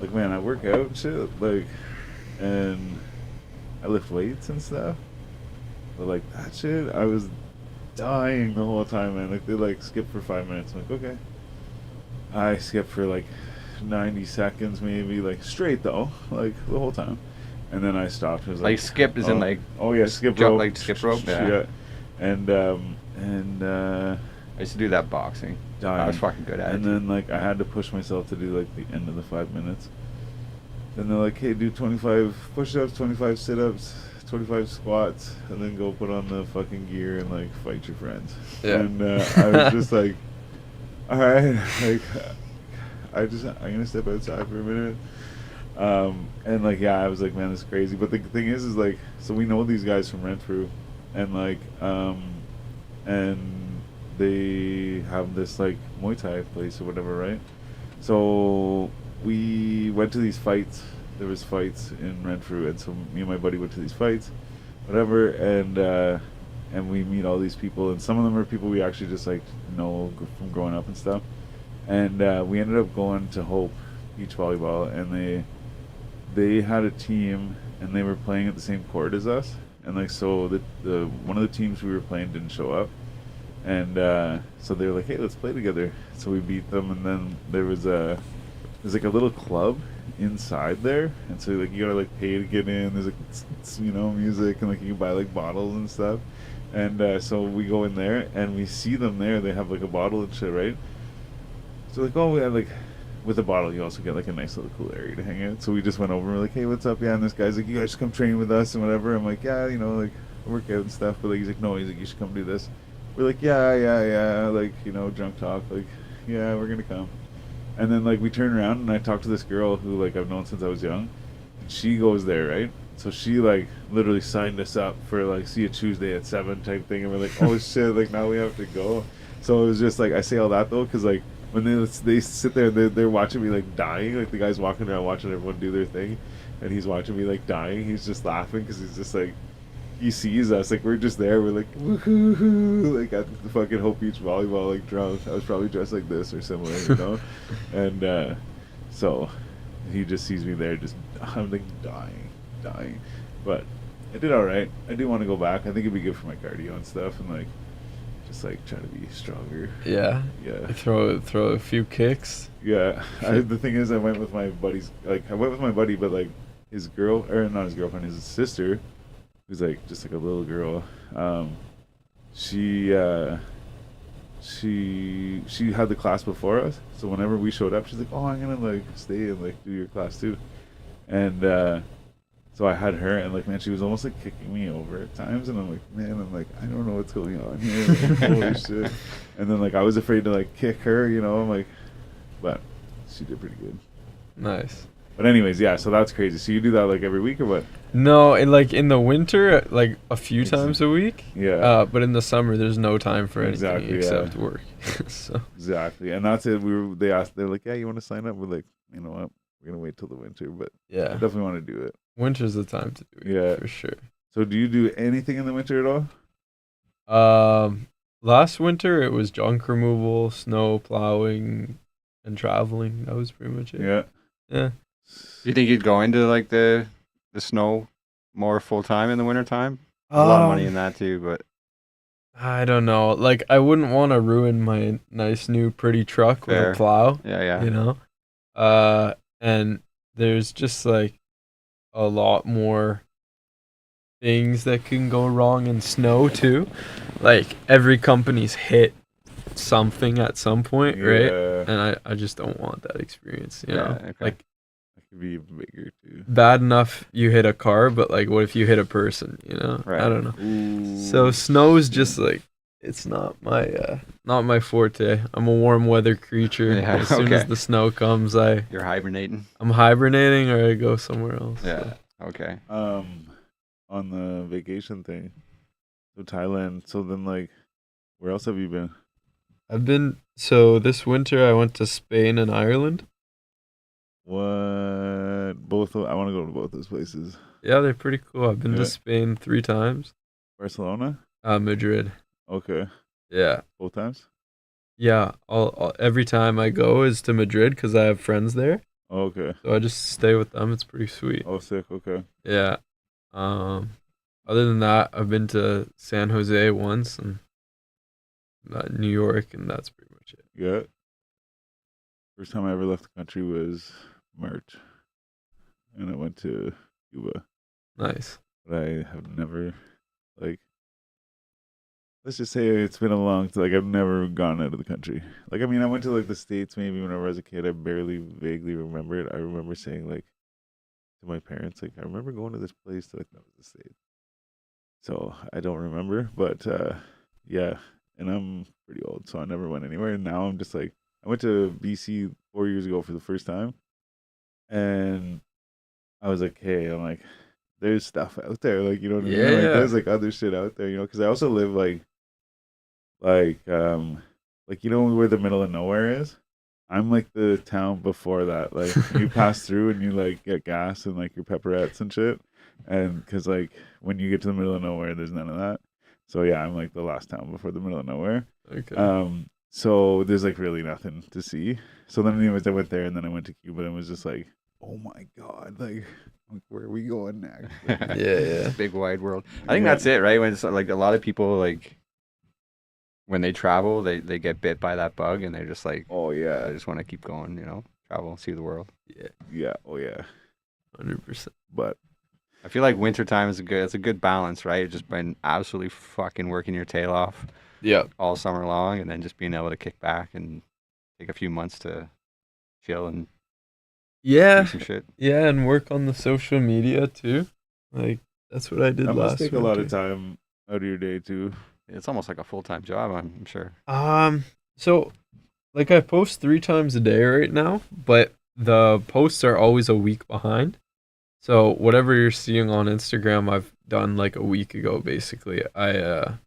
like, man, I work out and shit, like, and I lift weights and stuff. But like that shit, I was dying the whole time, man. Like they like skip for 5 minutes. I'm like, okay. I skipped for like 90 seconds, maybe, like straight though, like the whole time. And then I stopped. It was Like skip is in like. Oh yeah, skip jump rope. like skip rope. Yeah. And I used to do that boxing. dying. I was fucking good at it. And then like I had to push myself to do like the end of the 5 minutes. Then they're like, hey, do 25 push-ups, 25 sit-ups, 25 squats, and then go put on the fucking gear and like fight your friends. Yeah. And I was just like, all right, like I'm gonna step outside for a minute. And like, yeah, I was like, man, this is crazy. But the thing is like, so we know these guys from Renfrew, and like, and they have this like Muay Thai place or whatever, right? So we went to these fights. There was fights in Renfrew, and so me and my buddy went to these fights, whatever, and we meet all these people, and some of them are people we actually just like know from growing up and stuff. And we ended up going to Hope Beach Volleyball, and they had a team, and they were playing at the same court as us, and like so the one of the teams we were playing didn't show up, and so they were like, hey, let's play together. So we beat them, and then there's like a little club inside there, and so like you gotta like pay to get in. There's like, you know, music, and like you can buy like bottles and stuff. And so we go in there, and we see them there. They have like a bottle and shit, right? So like, oh, we have like, with a bottle you also get like a nice little cool area to hang out. So we just went over and we're like, hey, what's up? Yeah. And this guy's like, you guys should come train with us and whatever. I'm like, yeah, you know, like I work out and stuff. But like he's like, no, he's like, you should come do this. We're like, yeah, like, you know, drunk talk, like, yeah, we're gonna come. And then like we turn around, and I talk to this girl who like I've known since I was young, and she goes there, right? So she like literally signed us up for like, see you Tuesday at 7 type thing, and we're like, oh shit, like now we have to go. So it was just like, I say all that though because like when they sit there, they're watching me like dying, like the guy's walking around watching everyone do their thing, and he's watching me like dying. He's just laughing because he's just like, he sees us, like we're just there, we're like woohoo, like at the fucking Hope Beach Volleyball, like drunk. I was probably dressed like this or similar, you know. And so he just sees me there, just I'm like dying. But I did all right. I do want to go back. I think it'd be good for my cardio and stuff, and like just like try to be stronger. Yeah. Throw a few kicks. Yeah. The thing is, I went with my buddies. Like I went with my buddy, but like his girl, or not his girlfriend, his sister, who's like just like a little girl. She had the class before us, so whenever we showed up, she's like, oh, I'm gonna like stay and like do your class too. And so I had her, and like, man, she was almost like kicking me over at times, and I'm like, I don't know what's going on here, like, holy shit. And then like I was afraid to like kick her, you know. I'm like, but she did pretty good. Nice. But anyways, yeah, so that's crazy. So you do that like every week or what? No, in the winter, like a few times a week. Yeah. But in the summer, there's no time for anything Exactly, except work. So. Exactly, and that's it. They're like, yeah, you want to sign up? We're like, you know what? We're gonna wait till the winter, but Yeah. I definitely want to do it. Winter's the time to do it. Yeah. For sure. So do you do anything in the winter at all? Last winter it was junk removal, snow plowing, and traveling. That was pretty much it. Yeah. Yeah. Do you think you'd go into like the snow more full time in the winter time? A lot of money in that too, but I don't know. Like I wouldn't want to ruin my nice new pretty truck Fair. with a plow. yeah. You know? And there's just like a lot more things that can go wrong in snow too. Like every company's hit something at some point, right? Yeah. And I just don't want that experience, you know? okay. Like, It could be bigger too. bad enough you hit a car, but like, what if you hit a person, you know? Right. I don't know. Ooh, So snow is shit. just like, it's not my forte. I'm a warm weather creature. Yeah, As soon as okay. the snow comes, You're hibernating. I'm hibernating or I go somewhere else. Yeah. So. Okay. On the vacation thing, so Thailand. So then, like, where else have you been? So this winter I went to Spain and Ireland. What? Both? I want to go to both those places. Yeah, they're pretty cool. I've been Yeah. to Spain 3 times. Barcelona. Madrid. Okay. Yeah. Both times. Yeah, every time I go is to Madrid because I have friends there. Okay. So I just stay with them. It's pretty sweet. Oh, sick. Okay. Yeah. Other than that, I've been to San Jose once and New York, and that's pretty much it. Yeah. First time I ever left the country was March, and I went to Cuba. Nice. But I have never, like, let's just say it's been a long time. Like, I've never gone out of the country. Like, I mean, I went to, like, the States maybe whenever I was a kid. I barely vaguely remember it. I remember saying, like, to my parents, like, I remember going to this place. Like, that was the States. So I don't remember. But, yeah. And I'm pretty old, so I never went anywhere. And now I'm just like, I went to BC 4 years ago for the first time. And I was like, hey, I'm like, there's stuff out there. Like, you know what I mean? Like, Yeah. there's, like, other shit out there, you know? Because I also live, like, you know where the middle of nowhere is? I'm like the town before that. Like, you pass through and you like get gas and like your pepperettes and shit. And because like when you get to the middle of nowhere, there's none of that. So yeah, I'm like the last town before the middle of nowhere. Okay. So there's like really nothing to see. So then anyways, I went there and then I went to Cuba and was just like, oh my god, like where are we going next? Yeah. Big wide world. I think Yeah. that's it, right? When it's like a lot of people like when they travel, they get bit by that bug and they're just like, Oh I yeah, just want to keep going, you know, travel, see the world. yeah, oh yeah. 100%. But I feel like wintertime is it's a good balance, right? Just been absolutely fucking working your tail off Yeah. all summer long and then just being able to kick back and take a few months to chill and Yeah. do some shit. Yeah, and work on the social media too. Like that's what I did that last must take a lot of winter. time out of your day too. It's almost like a full-time job, I'm sure. So like I post 3 times a day right now, but the posts are always a week behind. So whatever you're seeing on Instagram, I've done like a week ago basically. I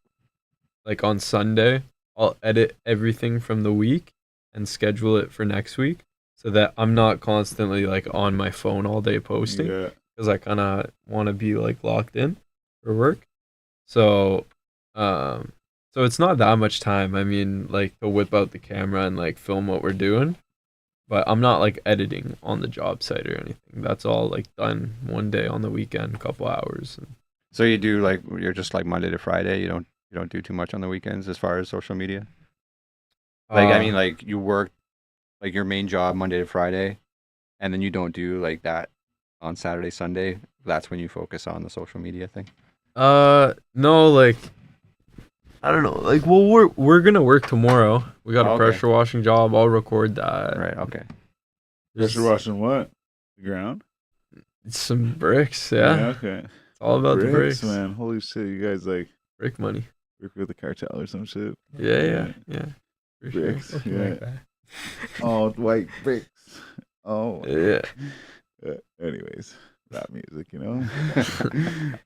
like on Sunday, I'll edit everything from the week and schedule it for next week so that I'm not constantly like on my phone all day posting Yeah, because I kind of want to be like locked in for work. So so it's not that much time. I mean, like to whip out the camera and like film what we're doing, but I'm not like editing on the job site or anything. That's all like done one day on the weekend, a couple hours. So you do like you're just like Monday to Friday. You don't do too much on the weekends as far as social media. Like I mean, like you work like your main job Monday to Friday, and then you don't do like that on Saturday, Sunday. That's when you focus on the social media thing. No, like I don't know. Like, well, we're gonna work tomorrow. We got a Okay. pressure washing job. I'll record that. Right. Okay. pressure washing what? The ground? Some bricks. Yeah, Okay. it's all about the bricks. man. Holy shit, you guys like Brick money. work with the cartel or some shit. Yeah. For sure. Bricks. Something Yeah. like that. Oh, white bricks. Oh. Yeah. Anyways, rap music, you know.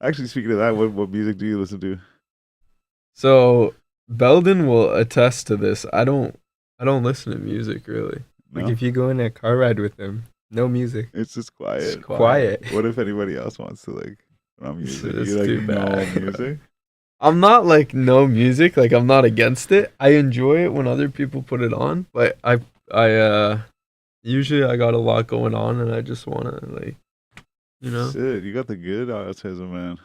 Actually, speaking of that, what music do you listen to? So Belden will attest to this. I don't listen to music really. No? Like if you go in a car ride with them, no music. It's just quiet. It's Quiet. What if anybody else wants to like put on music? It's You like too no bad. music? I'm not like no music. Like I'm not against it. I enjoy it when other people put it on, but I usually I got a lot going on and I just wanna like, you know. Shit, you got the good autism, man.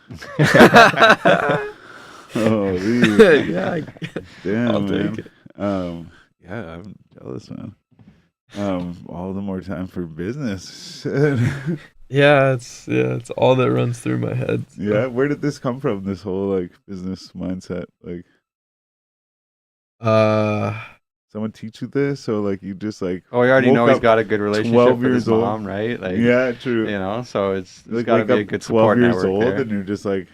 Oh, geez. Yeah, Damn, I'll man. take it. Yeah, I'm jealous, man. All the more time for business. Shit. Yeah, it's all that runs through my head. so. Yeah, where did this come from? This whole like business mindset, like Someone teach you this, or like you just like? Oh, you already woke know he's up got a good relationship 12 with his years old. mom, right? Like, Yeah, true. you know, so it's there's Like got to wake be a up good 12 support years network old, there. and you're just like,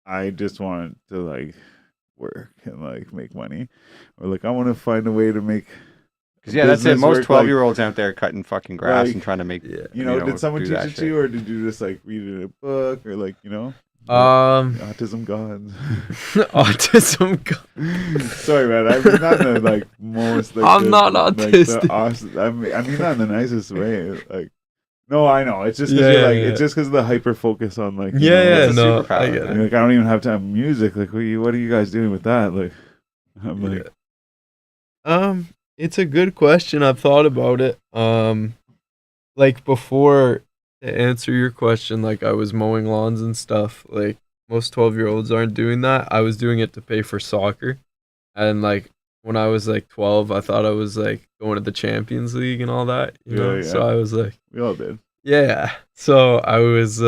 I just want to like work and like make money, or like I want to find a way to make. Because yeah, that's it. Most work, 12-year-olds out there cutting fucking grass like, and trying to make. Yeah. You know, did someone do teach that it to shit. you, or did you just like read it in a book, or like autism gods? Autism gods. Sorry, man. I mean not in the like most. Like, I'm not Like, autistic. the awesome, I mean not in the nicest way. Like, no, I know. It's just because Yeah, you're like yeah. it's just because of the hyper focus on like Yeah, It's a no, superpower, I get man. it. like I don't even have time music. Like what are you guys doing with that? Like I'm like It's a good question. I've thought about it. Like before, to answer your question, like I was mowing lawns and stuff. Like most 12-year-olds aren't doing that. I was doing it to pay for soccer, and like when I was like 12, I thought I was like going to the Champions League and all that. You know, Yeah. so I was like, we all did. yeah. So I was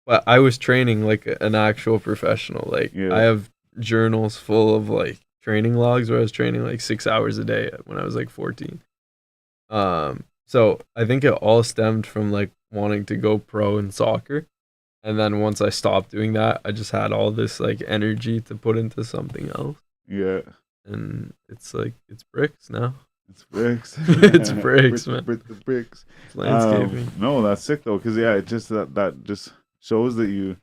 but I was training like an actual professional. Like Yeah. I have journals full of like training logs where I was training like 6 hours a day when I was like 14. So I think it all stemmed from like wanting to go pro in soccer. And then once I stopped doing that, I just had all this like energy to put into something else. Yeah. And it's like it's bricks now. It's bricks. It's bricks, man. The bricks. It's landscaping. No, that's sick though, because yeah, it just that just shows that you.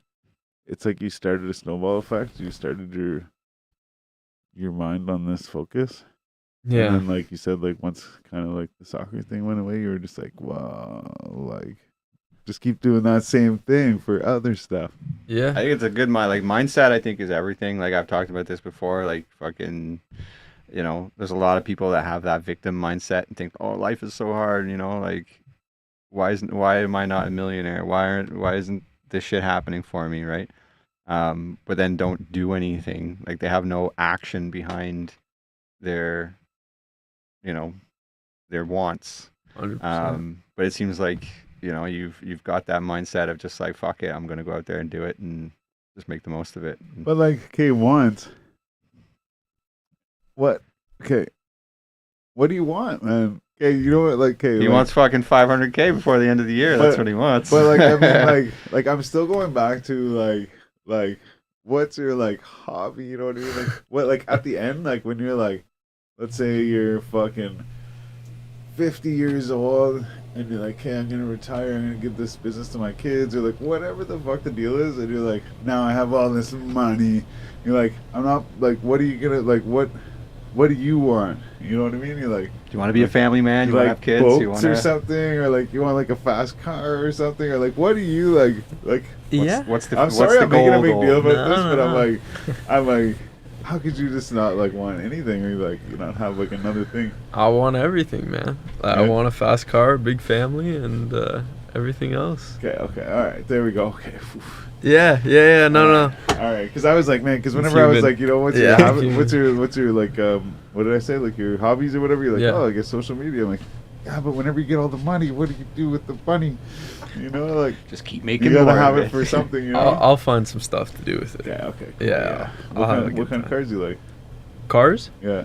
It's like you started a snowball effect. You started your mind on this focus. Yeah. And then, like you said, like once kind of like the soccer thing went away, you were just like, wow, like just keep doing that same thing for other stuff. Yeah. I think it's a good mindset. I think is everything. Like I've talked about this before. Like fucking, you know, there's a lot of people that have that victim mindset and think, oh, life is so hard. You know, like why am I not a millionaire? Why isn't this shit happening for me? Right. But then don't do anything. Like they have no action behind their, you know, their wants. 100%. But it seems like, you know, you've got that mindset of just like, fuck it, I'm gonna go out there and do it and just make the most of it. But like, okay, what? Okay, what do you want, man? Okay, you know what? Like, okay, He wants fucking 500K before the end of the year. That's what he wants. But like, I mean, like I'm still going back to like, what's your like hobby? You know what I mean? Like, what like at the end, like when you're like, let's say you're fucking 50 years old and you're like, hey, I'm gonna retire. I'm gonna give this business to my kids, or like whatever the fuck the deal is, and you're like, now I have all this money. You're like, I'm not like, what are you gonna like? What do you want? You know what I mean? You're like, do you want to be a family man? You like want to have kids? boats You want or to... something, or like you want like a fast car or something, or like what do you like? Yeah. What's the I'm sorry, I'm making a big deal about No, this, no, but no. I'm like, how could you just not like want anything, or like you not have like another thing? I want everything, man. I Yeah. want a fast car, big family, and everything else. Okay, all right, there we go. Okay. Yeah. No. All right, because I was like, man, because whenever Human. I was like, you know, what's your Yeah, habit, human. what's your like, what did I say, like your hobbies or whatever? You're like, Yeah. oh, I guess social media. I'm like, yeah, but whenever you get all the money, what do you do with the money? You know, like Just keep making you gotta more have of it for something, you know. I'll find some stuff to do with it. Yeah. Okay. Cool, Yeah, I'll What have a kind, good what kind of time. cars do you like? Cars? Yeah.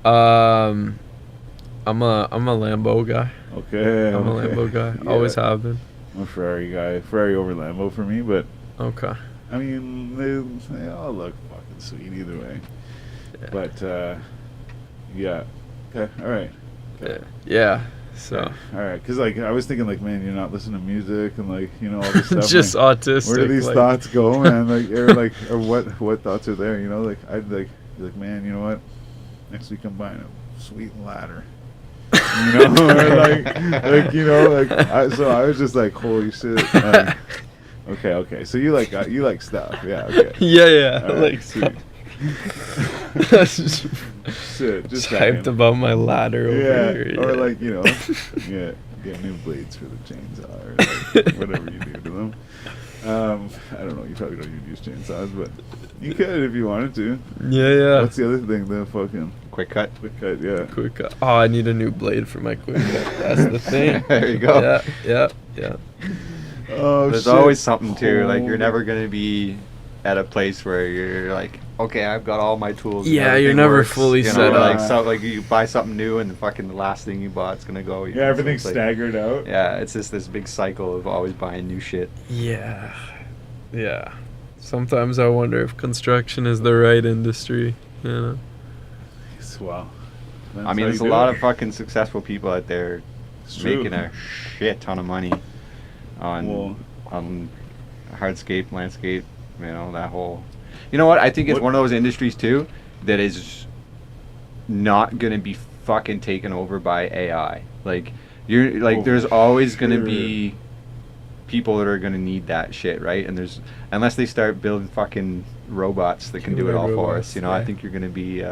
I'm a Lambo guy. Okay. I'm a okay. Lambo guy. Yeah. Always have been. I'm a Ferrari guy. Ferrari over Lambo for me, but Okay. I mean they all look fucking sweet either way. Yeah. But yeah. Okay. All right. Yeah. So All right. Because like I was thinking like, man, you're not listening to music and like you know all this stuff. just like, autistic. where do these like, thoughts go, man? Or what thoughts are there? You know, like I'd like be like, man, you know what? Next week I'm buying a sweet ladder. You know, or like you know, like so I was just like, holy shit. Like, okay. So you like stuff, yeah. Okay. Yeah. All right, Like sweet. just Shit, just hyped about my ladder over yeah, here. or like you know, yeah, get new blades for the chainsaw, or like whatever you do to them. I don't know. You probably don't even use chainsaws, but you could if you wanted to. Yeah. What's the other thing? The fucking quick cut. quick cut, yeah. Quick. Oh, I need a new blade for my quick cut. That's the thing. There you go. Yeah. Oh, There's shit. always something too. Like you're never gonna be at a place where you're like, okay, I've got all my tools. and Yeah, you're everything never works, fully you know, set like up. so, like you buy something new and the last thing you bought's gonna go. You Yeah, know, so everything's it's like, staggered out. yeah, it's just this big cycle of always buying new shit. Yeah. Yeah. Sometimes I wonder if construction is the right industry, you know. Wow. I mean, there's a lot of fucking successful people out there making a shit ton of money on hardscape, landscape, you know, that whole. You know what? I think it's one of those industries too that is not gonna be fucking taken over by AI. Like you're like, there's always gonna be people that are gonna need that shit, right? And there's unless they start building fucking robots that can do it all for us. You know, I think you're gonna be.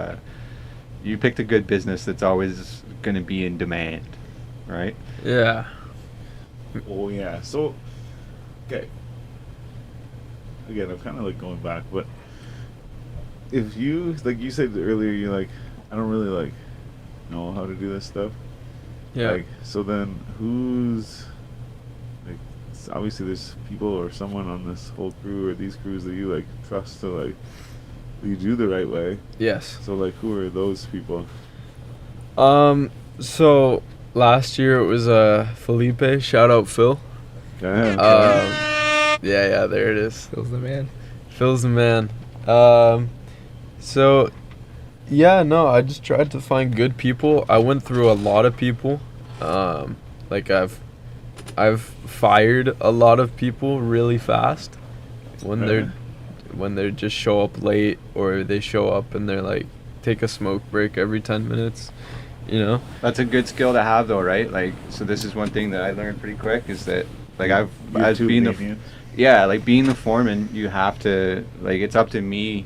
You picked a good business that's always gonna be in demand, right? Yeah. Oh yeah. So, okay. Again, I'm kind of like going back, but if you like you said earlier, you're like, I don't really like know how to do this stuff. Yeah. Like, so then who's like? Obviously, there's people or someone on this whole crew or these crews that you like trust to like lead you the right way. Yes. So like, who are those people? So last year it was Felipe. Shout out Phil. Yeah, there it is. Phil's the man. Phil's the man. So yeah, no, I just tried to find good people. I went through a lot of people. Like I've fired a lot of people really fast when they just show up late, or they show up and they're like take a smoke break every 10 minutes, you know. That's a good skill to have though, right? Like, so this is one thing that I learned pretty quick is that like as being being the foreman, you have to, like, it's up to me.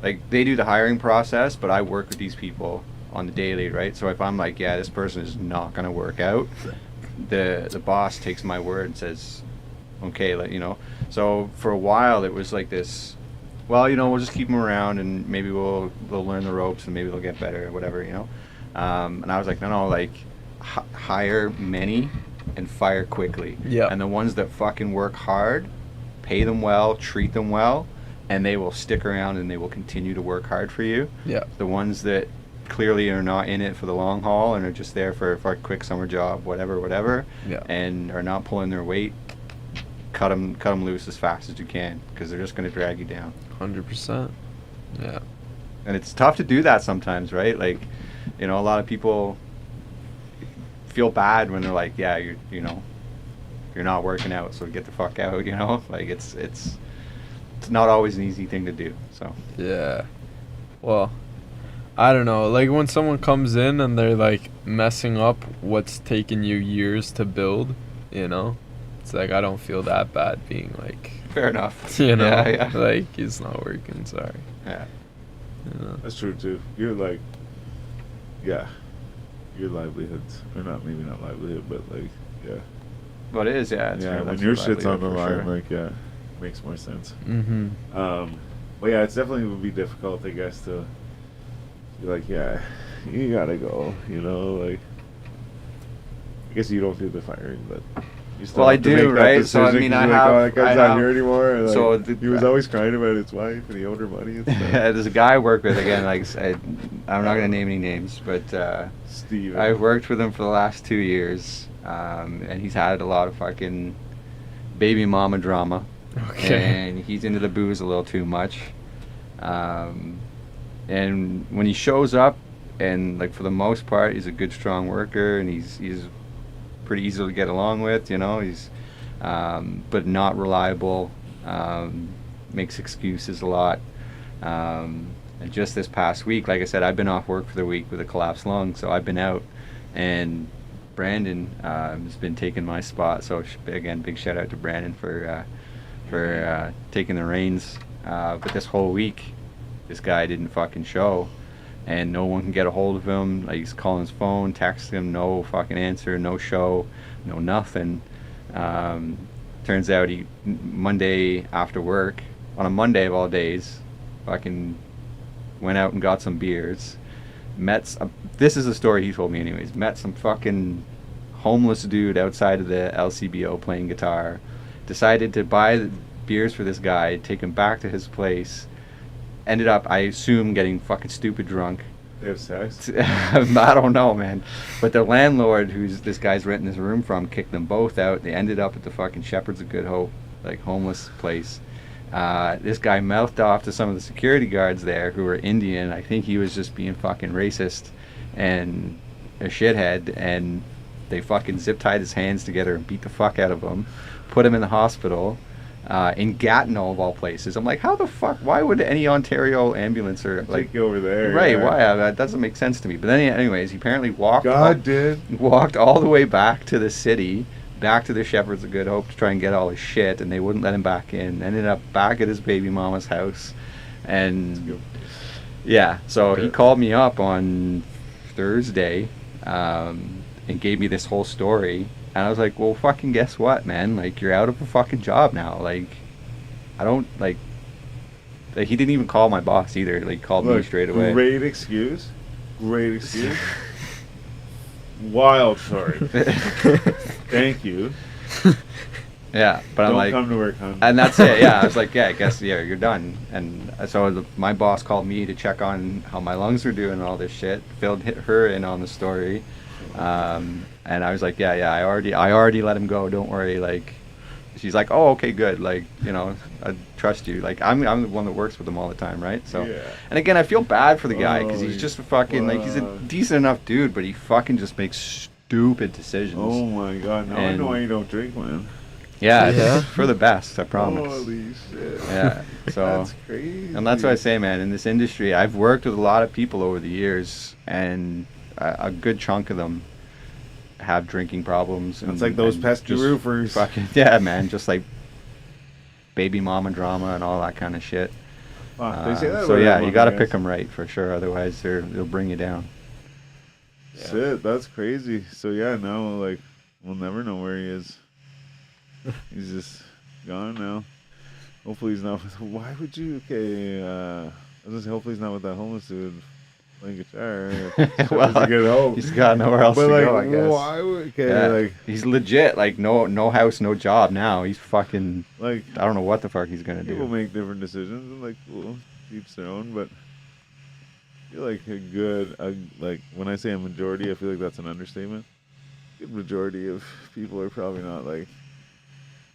Like, they do the hiring process, but I work with these people on the daily, right? So if I'm like, yeah, this person is not gonna work out, the boss takes my word and says, okay, like, you know. So for a while it was like this, well, you know, we'll just keep them around and maybe they'll learn the ropes and maybe they'll get better or whatever, you know. And I was like, no, like hire many and fire quickly. Yeah. And the ones that fucking work hard, pay them well, treat them well, and they will stick around and they will continue to work hard for you. Yeah. The ones that clearly are not in it for the long haul and are just there for a quick summer job, whatever, Yeah. and are not pulling their weight, cut them loose as fast as you can, because they're just going to drag you down. 100%. Yeah. And it's tough to do that sometimes, right? Like, you know, a lot of people feel bad when they're like, yeah, you know, you're not working out, so get the fuck out, you know? Like, it's not always an easy thing to do, so. Yeah. Well, I don't know. Like, when someone comes in and they're, like, messing up what's taken you years to build, you know? It's like, I don't feel that bad being, like... Fair enough. You know? Yeah. Like, it's not working, sorry. Yeah. You know? That's true too. You're like, yeah, your livelihoods, or not, maybe not livelihood, but like, yeah. But it is, yeah. It's Yeah, fair, when that's your your shit's on the livelihood line, for sure. like, yeah, makes more sense. Mm-hmm. But yeah, it's definitely would be difficult, I guess, to be like, yeah, you gotta go, you know, like, I guess you don't do the firing, but you still Well, I have to do, make that right? So, I decision mean, 'cause I you're like, have- oh, that guy's I not have- here anymore. And, like, so he was always crying about his wife and he owed her money and stuff. There's a guy I work with, again, like, I'm not going to name any names, but Steve. I've worked with him for the last 2 years, and he's had a lot of fucking baby mama drama. Okay. And he's into the booze a little too much. And when he shows up, and, like, for the most part, he's a good, strong worker, and he's pretty easy to get along with, you know, he's, but not reliable, makes excuses a lot. And just this past week, like I said, I've been off work for the week with a collapsed lung, so I've been out, and Brandon has been taking my spot. So again, big shout out to Brandon for taking the reins. But this whole week, this guy didn't fucking show, and no one can get a hold of him. Like, he's calling his phone, texting him, no fucking answer, no show, no nothing. Turns out Monday after work, on a Monday of all days, fucking went out and got some beers. This is a story he told me anyways. Met some fucking homeless dude outside of the LCBO playing guitar. Decided to buy beers for this guy, take him back to his place. Ended up, I assume, getting fucking stupid drunk. They have sex? I don't know, man. But the landlord, who's this guy's renting his room from, kicked them both out. They ended up at the fucking Shepherd's of Good Hope, like homeless place. This guy mouthed off to some of the security guards there who were Indian. I think he was just being fucking racist and a shithead, and they fucking zip tied his hands together and beat the fuck out of him, put him in the hospital in Gatineau of all places. I'm like, how the fuck? Why would any Ontario ambulance or like Take you over there. right? Yeah. Why? That doesn't make sense to me. But then, anyways, he apparently walked all the way back to the city, back to the Shepherds of Good Hope to try and get all his shit, and they wouldn't let him back in. Ended up back at his baby mama's house, and yeah. So he called me up on Thursday, and gave me this whole story. And I was like, well, fucking guess what, man? Like, you're out of a fucking job now. Like, I don't, like he didn't even call my boss either. Like, called me straight away. Great excuse. Great excuse. Wild story. Thank you. Yeah, but Don't I'm like, come to work, hon. and that's it. Yeah, I was like, yeah, I guess, yeah, you're done. And so my boss called me to check on how my lungs were doing and all this shit. Filled her in on the story. And I was like, yeah, I already let him go. Don't worry. Like, she's like, oh, okay, good. Like, you know, I trust you. Like, I'm the one that works with him all the time, right? So, Yeah. And again, I feel bad for the guy because he's Holy just a fucking like he's a fuck. decent enough dude, but he fucking just makes stupid decisions. Oh my god, now I And- know why you don't drink, man. Yeah, Yeah. it's for the best. I promise. Holy shit. Yeah. So. That's crazy. And that's what I say, man. In this industry, I've worked with a lot of people over the years, and a good chunk of them have drinking problems. It's like those pesky just roofers. Fucking, yeah, man. Just like baby mama drama and all that kind of shit. Fuck, they say that So about yeah, everyone, you got to I pick guess. them right for sure. Otherwise, they'll bring you down. Shit, that's crazy. So yeah, now like we'll never know where he is. He's just gone now. Hopefully he's not with. Why would you? Okay, I was gonna say hopefully he's not with that homeless dude playing guitar. Well, to get home. He's got nowhere else But to like, go, I guess. why would? Okay, Yeah. like He's legit. Like no house, no job now. He's fucking. like I don't know what the fuck he's gonna people do. make different decisions and like cool, each their own. But I feel like like when I say a majority, I feel like that's an understatement. Good majority of people are probably not like,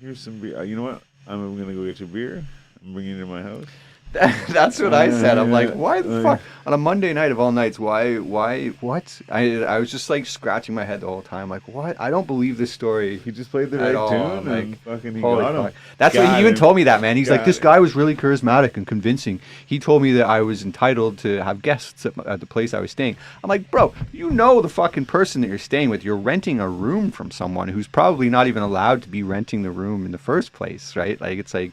here's some beer. You know what? I'm gonna go get you beer. I'm bringing it to my house. That's what I said. I'm like, Yeah. why the Like- fuck on a Monday night of all nights? Why? What? I was just like scratching my head the whole time. Like, what? I don't believe this story. He just played the At right all, tune like, and fucking he Holy got him. fuck. That's what Got he even him. told me that, man. He's like, Got this him. guy was really charismatic and convincing. He told me that I was entitled to have guests at the place I was staying. I'm like, bro, you know the fucking person that you're staying with. You're renting a room from someone who's probably not even allowed to be renting the room in the first place, right? Like, it's like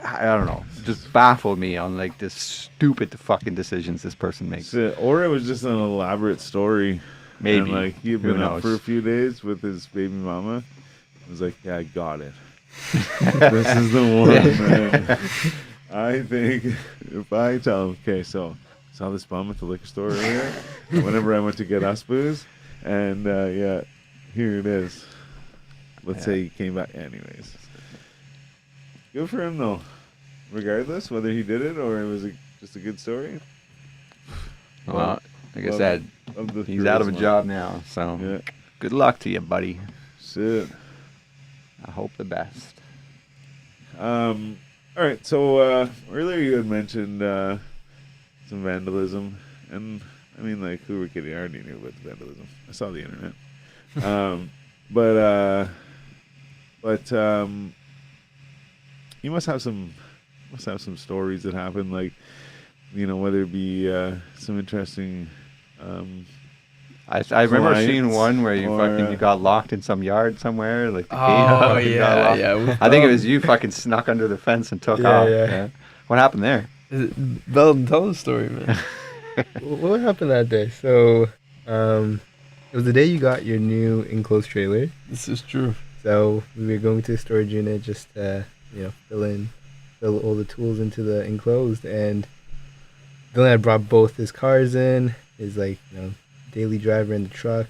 I don't know, just baffled me on like this stupid fucking decisions this person makes. Shit, or it was just an elaborate story. Maybe. And like he had Who been up knows? for a few days with his baby mama. He was like, yeah, I got it. This is the one, man. I think if I tell him, okay, so saw this bum at the liquor store earlier. Whenever I went to get us booze, and yeah, here it is. Let's say he came back, anyways. Good for him though. Regardless whether he did it or it was just a good story. Well, like I Love- said, love the he's out of a charisma. job now, so Yeah. good luck to you, buddy. Shit. I hope the best. All right. So earlier you had mentioned some vandalism, and I mean, like, who were kidding? I already knew about the vandalism. I saw the internet. But you must have some stories that happen, like, you know, whether it be some interesting. I remember Clients seeing one where you or, you got locked in some yard somewhere, like the gate Oh fucking got locked. yeah. I think it was you fucking snuck under the fence and took Yeah, off. yeah. What happened there? Bell, tell the story, man. What happened that day? So, it was the day you got your new enclosed trailer. This is true. So we were going to the storage unit just to, fill all the tools into the enclosed, and Dylan had brought both his cars in, his daily driver in the truck,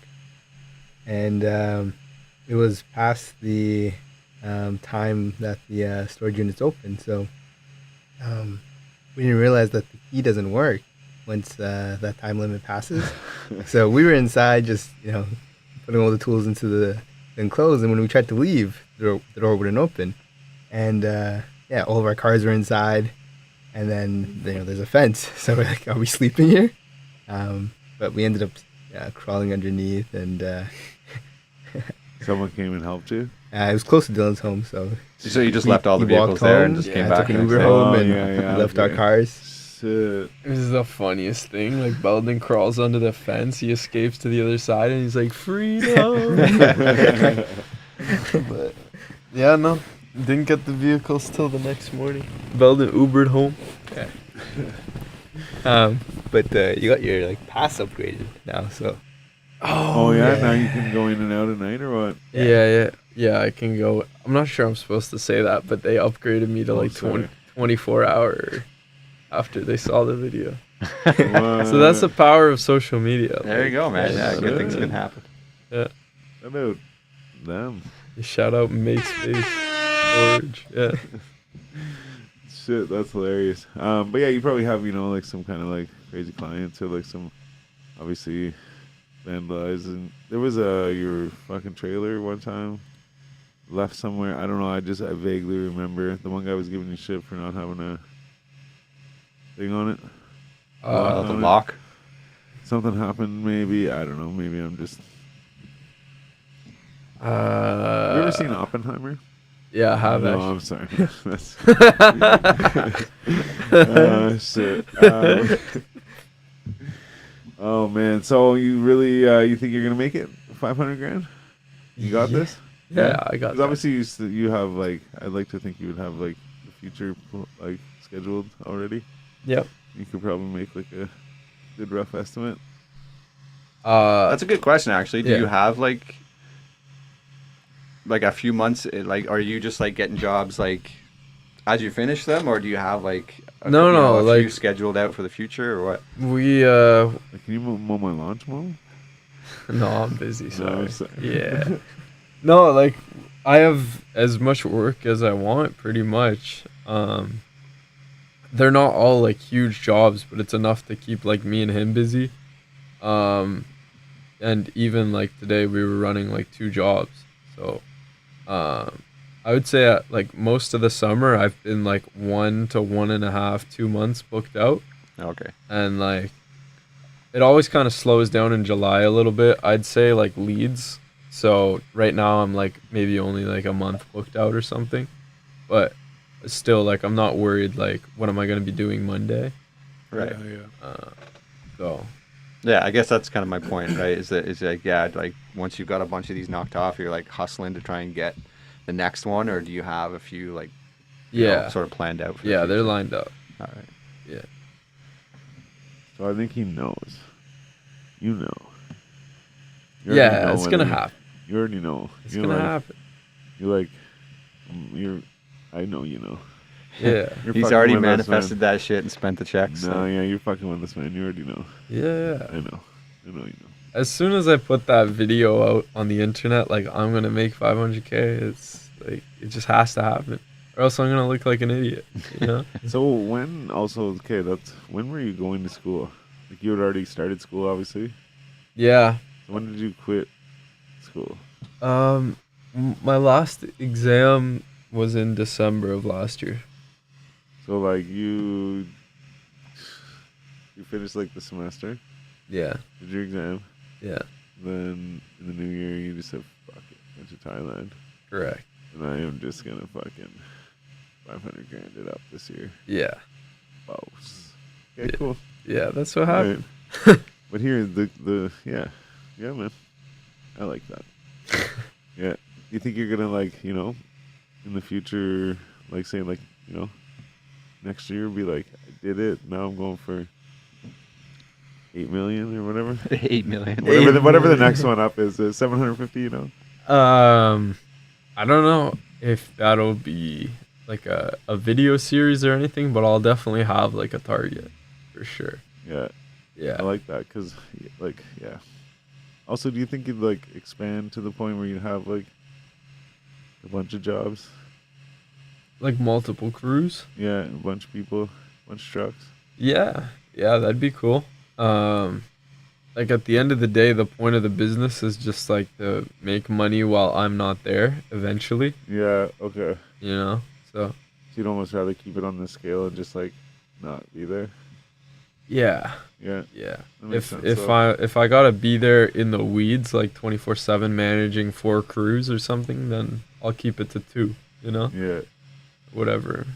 and it was past the time that the storage unit's open. So we didn't realize that the key doesn't work once that time limit passes. So we were inside just, putting all the tools into the enclosed. And when we tried to leave, the door wouldn't open. And yeah, all of our cars were inside. And then, there's a fence. So we're like, are we sleeping here? But we ended up crawling underneath. And Someone came and helped you? it was close to Dylan's home. So you just left all the he walked vehicles there and home, just came back. took an next Uber day. home Oh, and yeah, left our okay. cars. Shit. This is the funniest thing. Like Belden crawls under the fence, he escapes to the other side, and he's like, "Freedom!" But yeah, no, didn't get the vehicles till the next morning. Belden Ubered home. But you got your pass upgraded now, so Oh, yeah? Now you can go in and out at night or what? Yeah. I can go. I'm not sure I'm supposed to say that, but they upgraded me to Oh, like sorry. 24 hour after they saw the video. What? So that's the power of social media. There you go, man. Yeah, good things Yeah. can happen. Yeah. About them. Shout out Makespace Storage. Yeah. Shit, that's hilarious. But yeah, you probably have, some kind of crazy clients or some obviously vandalized. And there was your fucking trailer one time left somewhere. I don't know. I vaguely remember the one guy was giving you shit for not having a thing on it. The lock. Something happened. Maybe I don't know. Maybe I'm just. Uh, Have you ever seen Oppenheimer? Yeah, I have No, actually. I'm sorry. That's shit. Oh man, so you really you think you're gonna make it? 500 grand? You got Yeah. this? Yeah, I got 'Cause that. obviously you have I'd like to think you would have the future scheduled already. Yep. You could probably make a good rough estimate. That's a good question, actually. Do Yeah. you have like a few months? Are you just getting jobs as you finish them, or do you have a few scheduled out for the future, or what? We Can you mow my lawn tomorrow? no, I'm busy, No, sorry. I'm sorry. Yeah. No, I have as much work as I want, pretty much. They're not all huge jobs, but it's enough to keep me and him busy. And even today we were running 2 jobs. So I would say at most of the summer I've been 1 to 1.5, 2 months booked out. Okay. And it always kind of slows down in July a little bit. I'd say leads. So right now I'm maybe only a month booked out or something. But still I'm not worried what am I going to be doing Monday? Right. So Yeah, I guess that's kind of my point, right? Once you've got a bunch of these knocked off, you're hustling to try and get the next one, or do you have a few sort of planned out? For the yeah, future? they're lined up. All right. Yeah. So I think he knows. You know. You already Yeah, know it's whether going to happen. You already know. It's going to happen. I know you know. Yeah. You're He's fucking already with us, man. manifested that shit and spent the checks. No, so- yeah, you're fucking with this, man. You already know. Yeah. I know. You know. As soon as I put that video out on the internet, I'm going to make 500K, it's it just has to happen. Or else I'm going to look like an idiot, you know? So when were you going to school? You had already started school, obviously. Yeah. When did you quit school? My last exam was in December of last year. So you finished the semester, Yeah. did your exam, Yeah. then in the new year you just said fuck it, went to Thailand, Correct. and I am just gonna fucking 500 grand it up this year. Yeah. Boss. Okay, Yeah. cool. Yeah, that's what happened. Right. But here yeah man, I like that. Yeah, you think you're gonna in the future, say next year be I did it, now I'm going for 8 million or whatever. 8 million. Whatever the next one up is 750, I don't know if that'll be a video series or anything, but I'll definitely have a target for sure. Yeah, Yeah. I like that because yeah. Also, do you think you'd expand to the point where you have a a bunch of jobs. Like multiple crews. Yeah, a bunch of people, a bunch of trucks. Yeah, that'd be cool. Like at the end of the day, the point of the business is just like to make money while I'm not there eventually, Yeah, okay. you know? So, So you'd almost rather keep it on the scale and just like not be there. yeah. Yeah. Yeah. That makes If sense, if though. if I got to be there in the weeds like 24/7 managing 4 crews or something, then I'll keep it to 2, you know? Yeah. Whatever.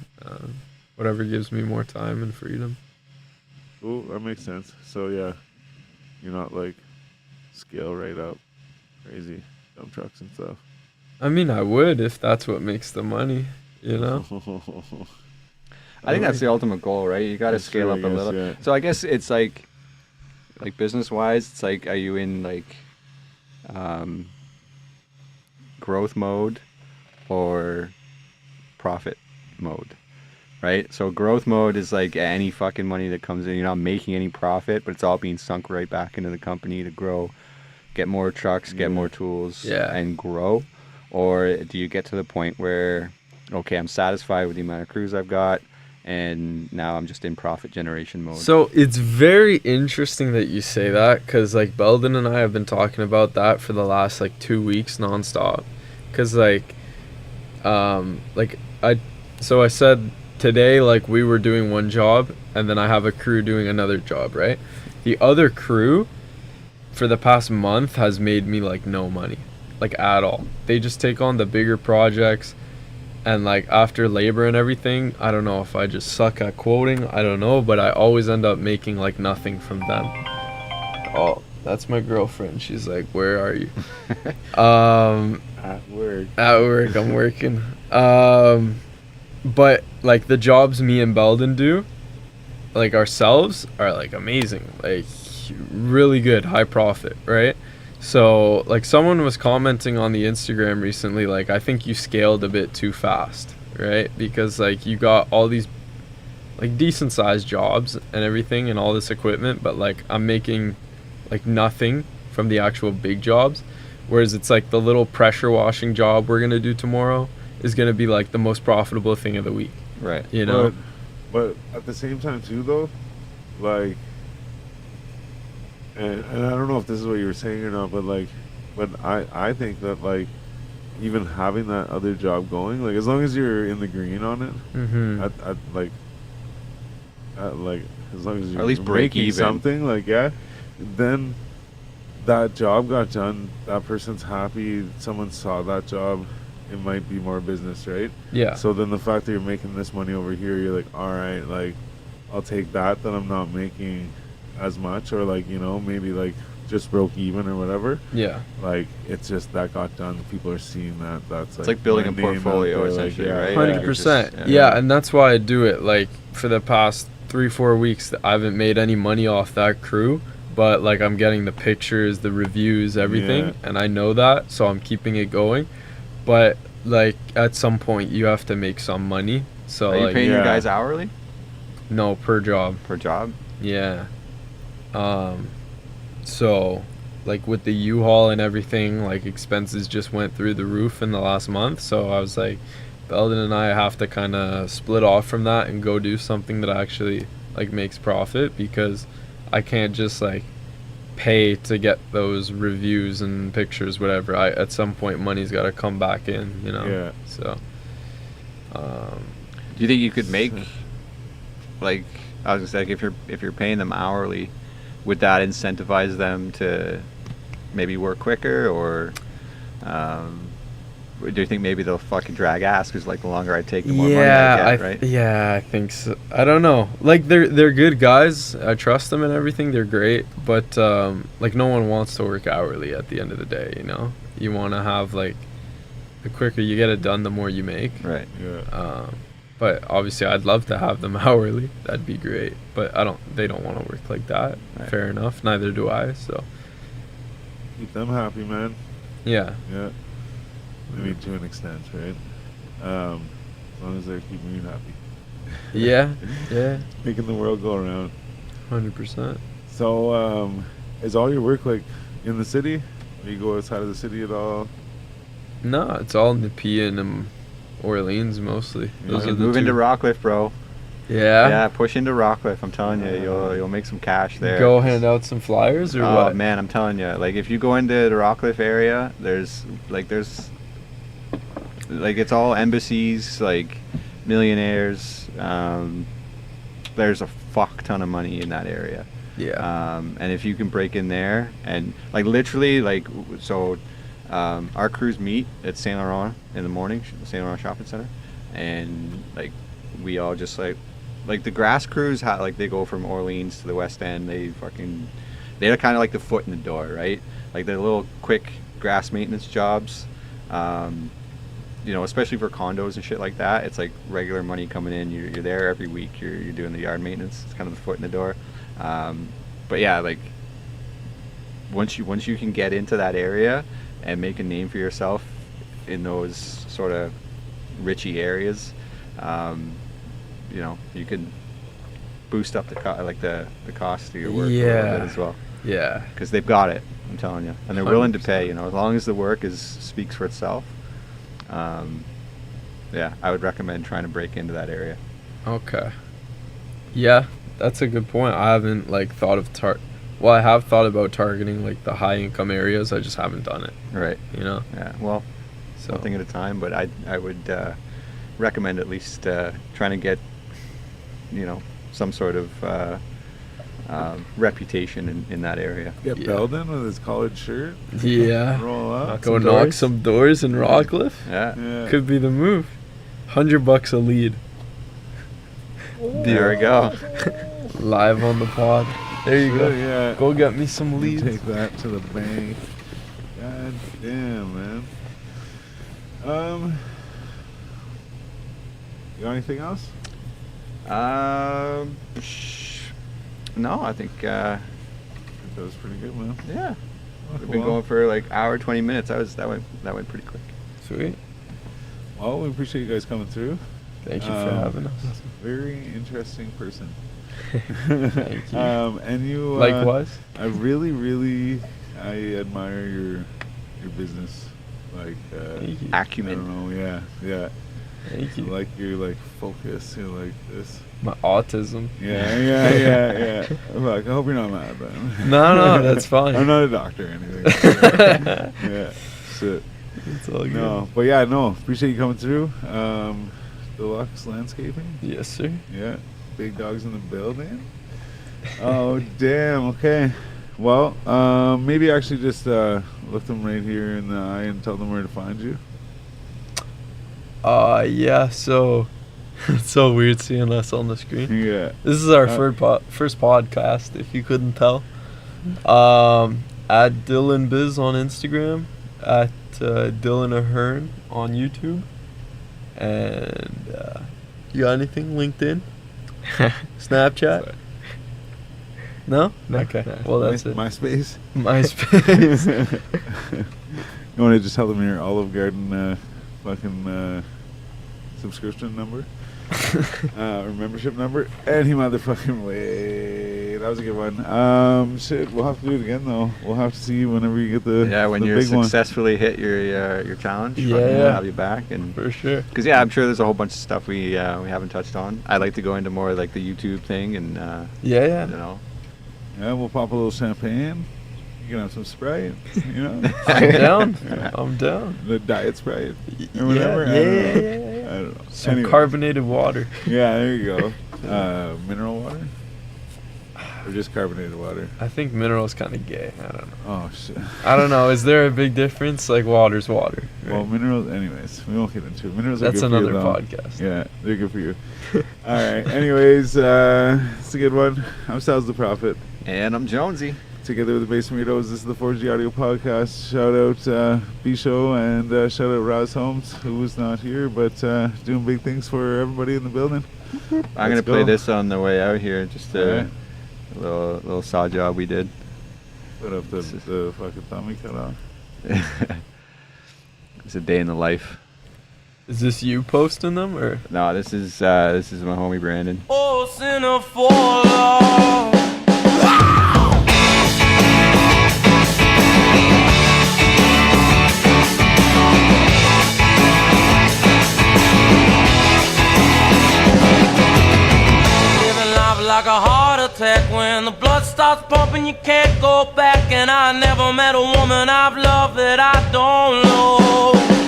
Whatever gives me more time and freedom. Cool, that makes sense. So yeah, you're not like scale right up, crazy dump trucks and stuff. I mean, I would if that's what makes the money, you know? I think that's the ultimate goal, right? You got to That's scale true, up I a guess, little. yeah. So I guess it's like business wise, it's like, are you in like growth mode or profit mode? Right? So growth mode is like any fucking money that comes in, you're not making any profit, but it's all being sunk right back into the company to grow, get more trucks, get more tools, Yeah. and grow. Or do you get to the point where, okay, I'm satisfied with the amount of crews I've got, and now I'm just in profit generation mode? So it's very interesting that you say that, because like Belden and I have been talking about that for the last like 2 weeks nonstop. Because I said today, like we were doing one job and then I have a crew doing another job, right? The other crew for the past month has made me like no money, like at all. They just take on the bigger projects. And like after labor and everything, I don't know if I just suck at quoting, I don't know, but I always end up making like nothing from them. Oh, that's my girlfriend. She's like, "Where are you?" At work. At work, I'm working. But like the jobs me and Belden do, like ourselves, are like amazing, like really good, high profit, right? So like someone was commenting on the Instagram recently, like I think you scaled a bit too fast, right? Because like you got all these like decent sized jobs and everything and all this equipment, but like I'm making like nothing from the actual big jobs, whereas it's like the little pressure washing job we're gonna do tomorrow is gonna be like the most profitable thing of the week, Right. you know? But at the same time too though, like and I don't know if this is what you were saying or not, but I think that like even having that other job going, like as long as you're in the green on it, Mm-hmm. at like as long as you're Or at least break making even. something, like yeah, then that job got done, that person's happy, someone saw that job, it might be more business, right? Yeah. So then the fact that you're making this money over here, you're like, all right, like I'll take that I'm not making as much, or like, you know, maybe like just broke even or whatever. Yeah. Like it's just that got done, people are seeing that, that's It's like building my a name out portfolio, there, essentially, yeah, right? 100%. Yeah. Yeah, and that's why I do it. Like for the past 3-4 weeks, I haven't made any money off that crew, but like I'm getting the pictures, the reviews, everything, Yeah. and I know that, so I'm keeping it going. But like at some point, you have to make some money. So Are you like, paying your Yeah. guys hourly no, per job. per job? Yeah. So like with the U-Haul and everything, like expenses just went through the roof in the last month. So I was like, Belden and I have to kind of split off from that and go do something that actually like makes profit, because I can't just like pay to get those reviews and pictures, whatever. At some point money's got to come back in, you know. Yeah. So Do you think you could make, like, I was gonna say, like, if you're paying them hourly, would that incentivize them to maybe work quicker, or do you think maybe they'll fucking drag ass because like the longer I take, the more money I get, right? Yeah, I think so. I don't know. Like they're good guys. I trust them and everything. They're great, but like no one wants to work hourly at the end of the day. You know, you want to have like the quicker you get it done, the more you make. Right. Yeah. But obviously, I'd love to have them hourly. That'd be great. But They don't want to work like that. Right. Fair enough. Neither do I. So Keep them happy, man. yeah. Yeah. I mean, to an extent, right? As long as they're keeping you happy. Yeah. Yeah. Making the world go around. 100%. So, is all your work like in the city? Do you go outside of the city at all? No, it's all Nepean and Orleans mostly. Those are the Move into two. Rockcliffe, bro. Yeah. Yeah, push into Rockcliffe. I'm telling you, you'll make some cash there. Go hand out some flyers or Oh what? man, I'm telling you, like if you go into the Rockcliffe area, there's it's all embassies, like millionaires. There's a fuck ton of money in that area. Yeah. And if you can break in there and like literally our crews meet at Saint Laurent in the morning, Saint Laurent Shopping Center, and like we all just like the grass crews they go from Orleans to the West End. They're kind of like the foot in the door, right? Like the little quick grass maintenance jobs. Especially for condos and shit like that, it's like regular money coming in. You're there every week. You're doing the yard maintenance. It's kind of the foot in the door. But yeah, like once you can get into that area and make a name for yourself in those sort of richy areas, you can boost up the cost of your work a little bit as well. Yeah. Because they've got it, I'm telling you, and they're willing to pay. As long as the work speaks for itself. Yeah, I would recommend trying to break into that area. Okay. Yeah, that's a good point. I haven't thought of I have thought about targeting like the high income areas. I just haven't done it. Right. Yeah. Well, So one thing at a time. But I would recommend at least trying to get some sort of reputation in that area. Get Belden with his collared shirt. Yeah. Roll up. Go knock some doors in Rockcliffe. Yeah. Could be the move. $100 a lead. There we go. Live on the pod. There you go. Yeah. Go get me some You leads. take that to the bank. God damn, man. You got anything else? No, I think That was pretty good, man. yeah. We've been going for like hour 20 minutes. That went pretty quick. Sweet. Well, we appreciate you guys coming through. Thank you for having us. Very interesting person. Thank you. And you. Likewise. I really admire your business. Like. Thank you. I Acumen. don't know. Yeah. Thank I you. like your focus. You're like this. My autism. Yeah. Look, I hope you're not mad, man. No, that's fine. I'm not a doctor or anything. Yeah. Shit. It's all good. No, but yeah, no. Appreciate you coming through. Dyluxe Landscaping. Yes, sir. Yeah. Big dogs in the building. Oh, damn. Okay. Well, maybe actually just look them right here in the eye and tell them where to find you. Yeah, so it's so weird seeing us on the screen. Yeah. This is our first podcast, if you couldn't tell. At Dylan Biz on Instagram, at Dylan Ahern on YouTube. And you got anything? LinkedIn? Snapchat? Sorry. No? No, Okay. no. Well, that's it. MySpace. MySpace. You want to just tell them your Olive Garden fucking subscription number? Or membership number? Any motherfucking way. That was a good one. Shit, we'll have to do it again though. We'll have to see you whenever you get the When the you big one. successfully hit your challenge. Yeah. We'll have you back and. For sure. Because I'm sure there's a whole bunch of stuff we haven't touched on. I'd like to go into more like the YouTube thing and Yeah. Yeah, we'll pop a little champagne. You can have some Sprite, you know. I'm down. I'm down. The diet Sprite Yeah, or whatever. yeah. I don't know. Some Anyway. carbonated water. Yeah, there you go. Mineral water? Or just carbonated water? I think mineral's kind of gay. I don't know. Oh, shit. I don't know. Is there a big difference? Like water's water. Right? Well, minerals, anyways, we won't get into it. Minerals That's are good another for you, though. podcast. Yeah, they're good for you. All right. Anyways, it's a good one. I'm Stylez the Prophet. And I'm Jonesy. Together with the Basement Weirdos, this is the 4G Audio Podcast. Shout out B-Show and shout out Roz Holmes, who was not here, but doing big things for everybody in the building. I'm going to play this on the way out here. Just a Alright. little saw job we did. Put up the fucking thumb we cut off. It's a day in the life. Is this you posting them or? No, this is my homie Brandon. Oh, sinner for love. love like a heart attack. When the blood starts pumping, you can't go back. And I never met a woman I've loved that I don't know.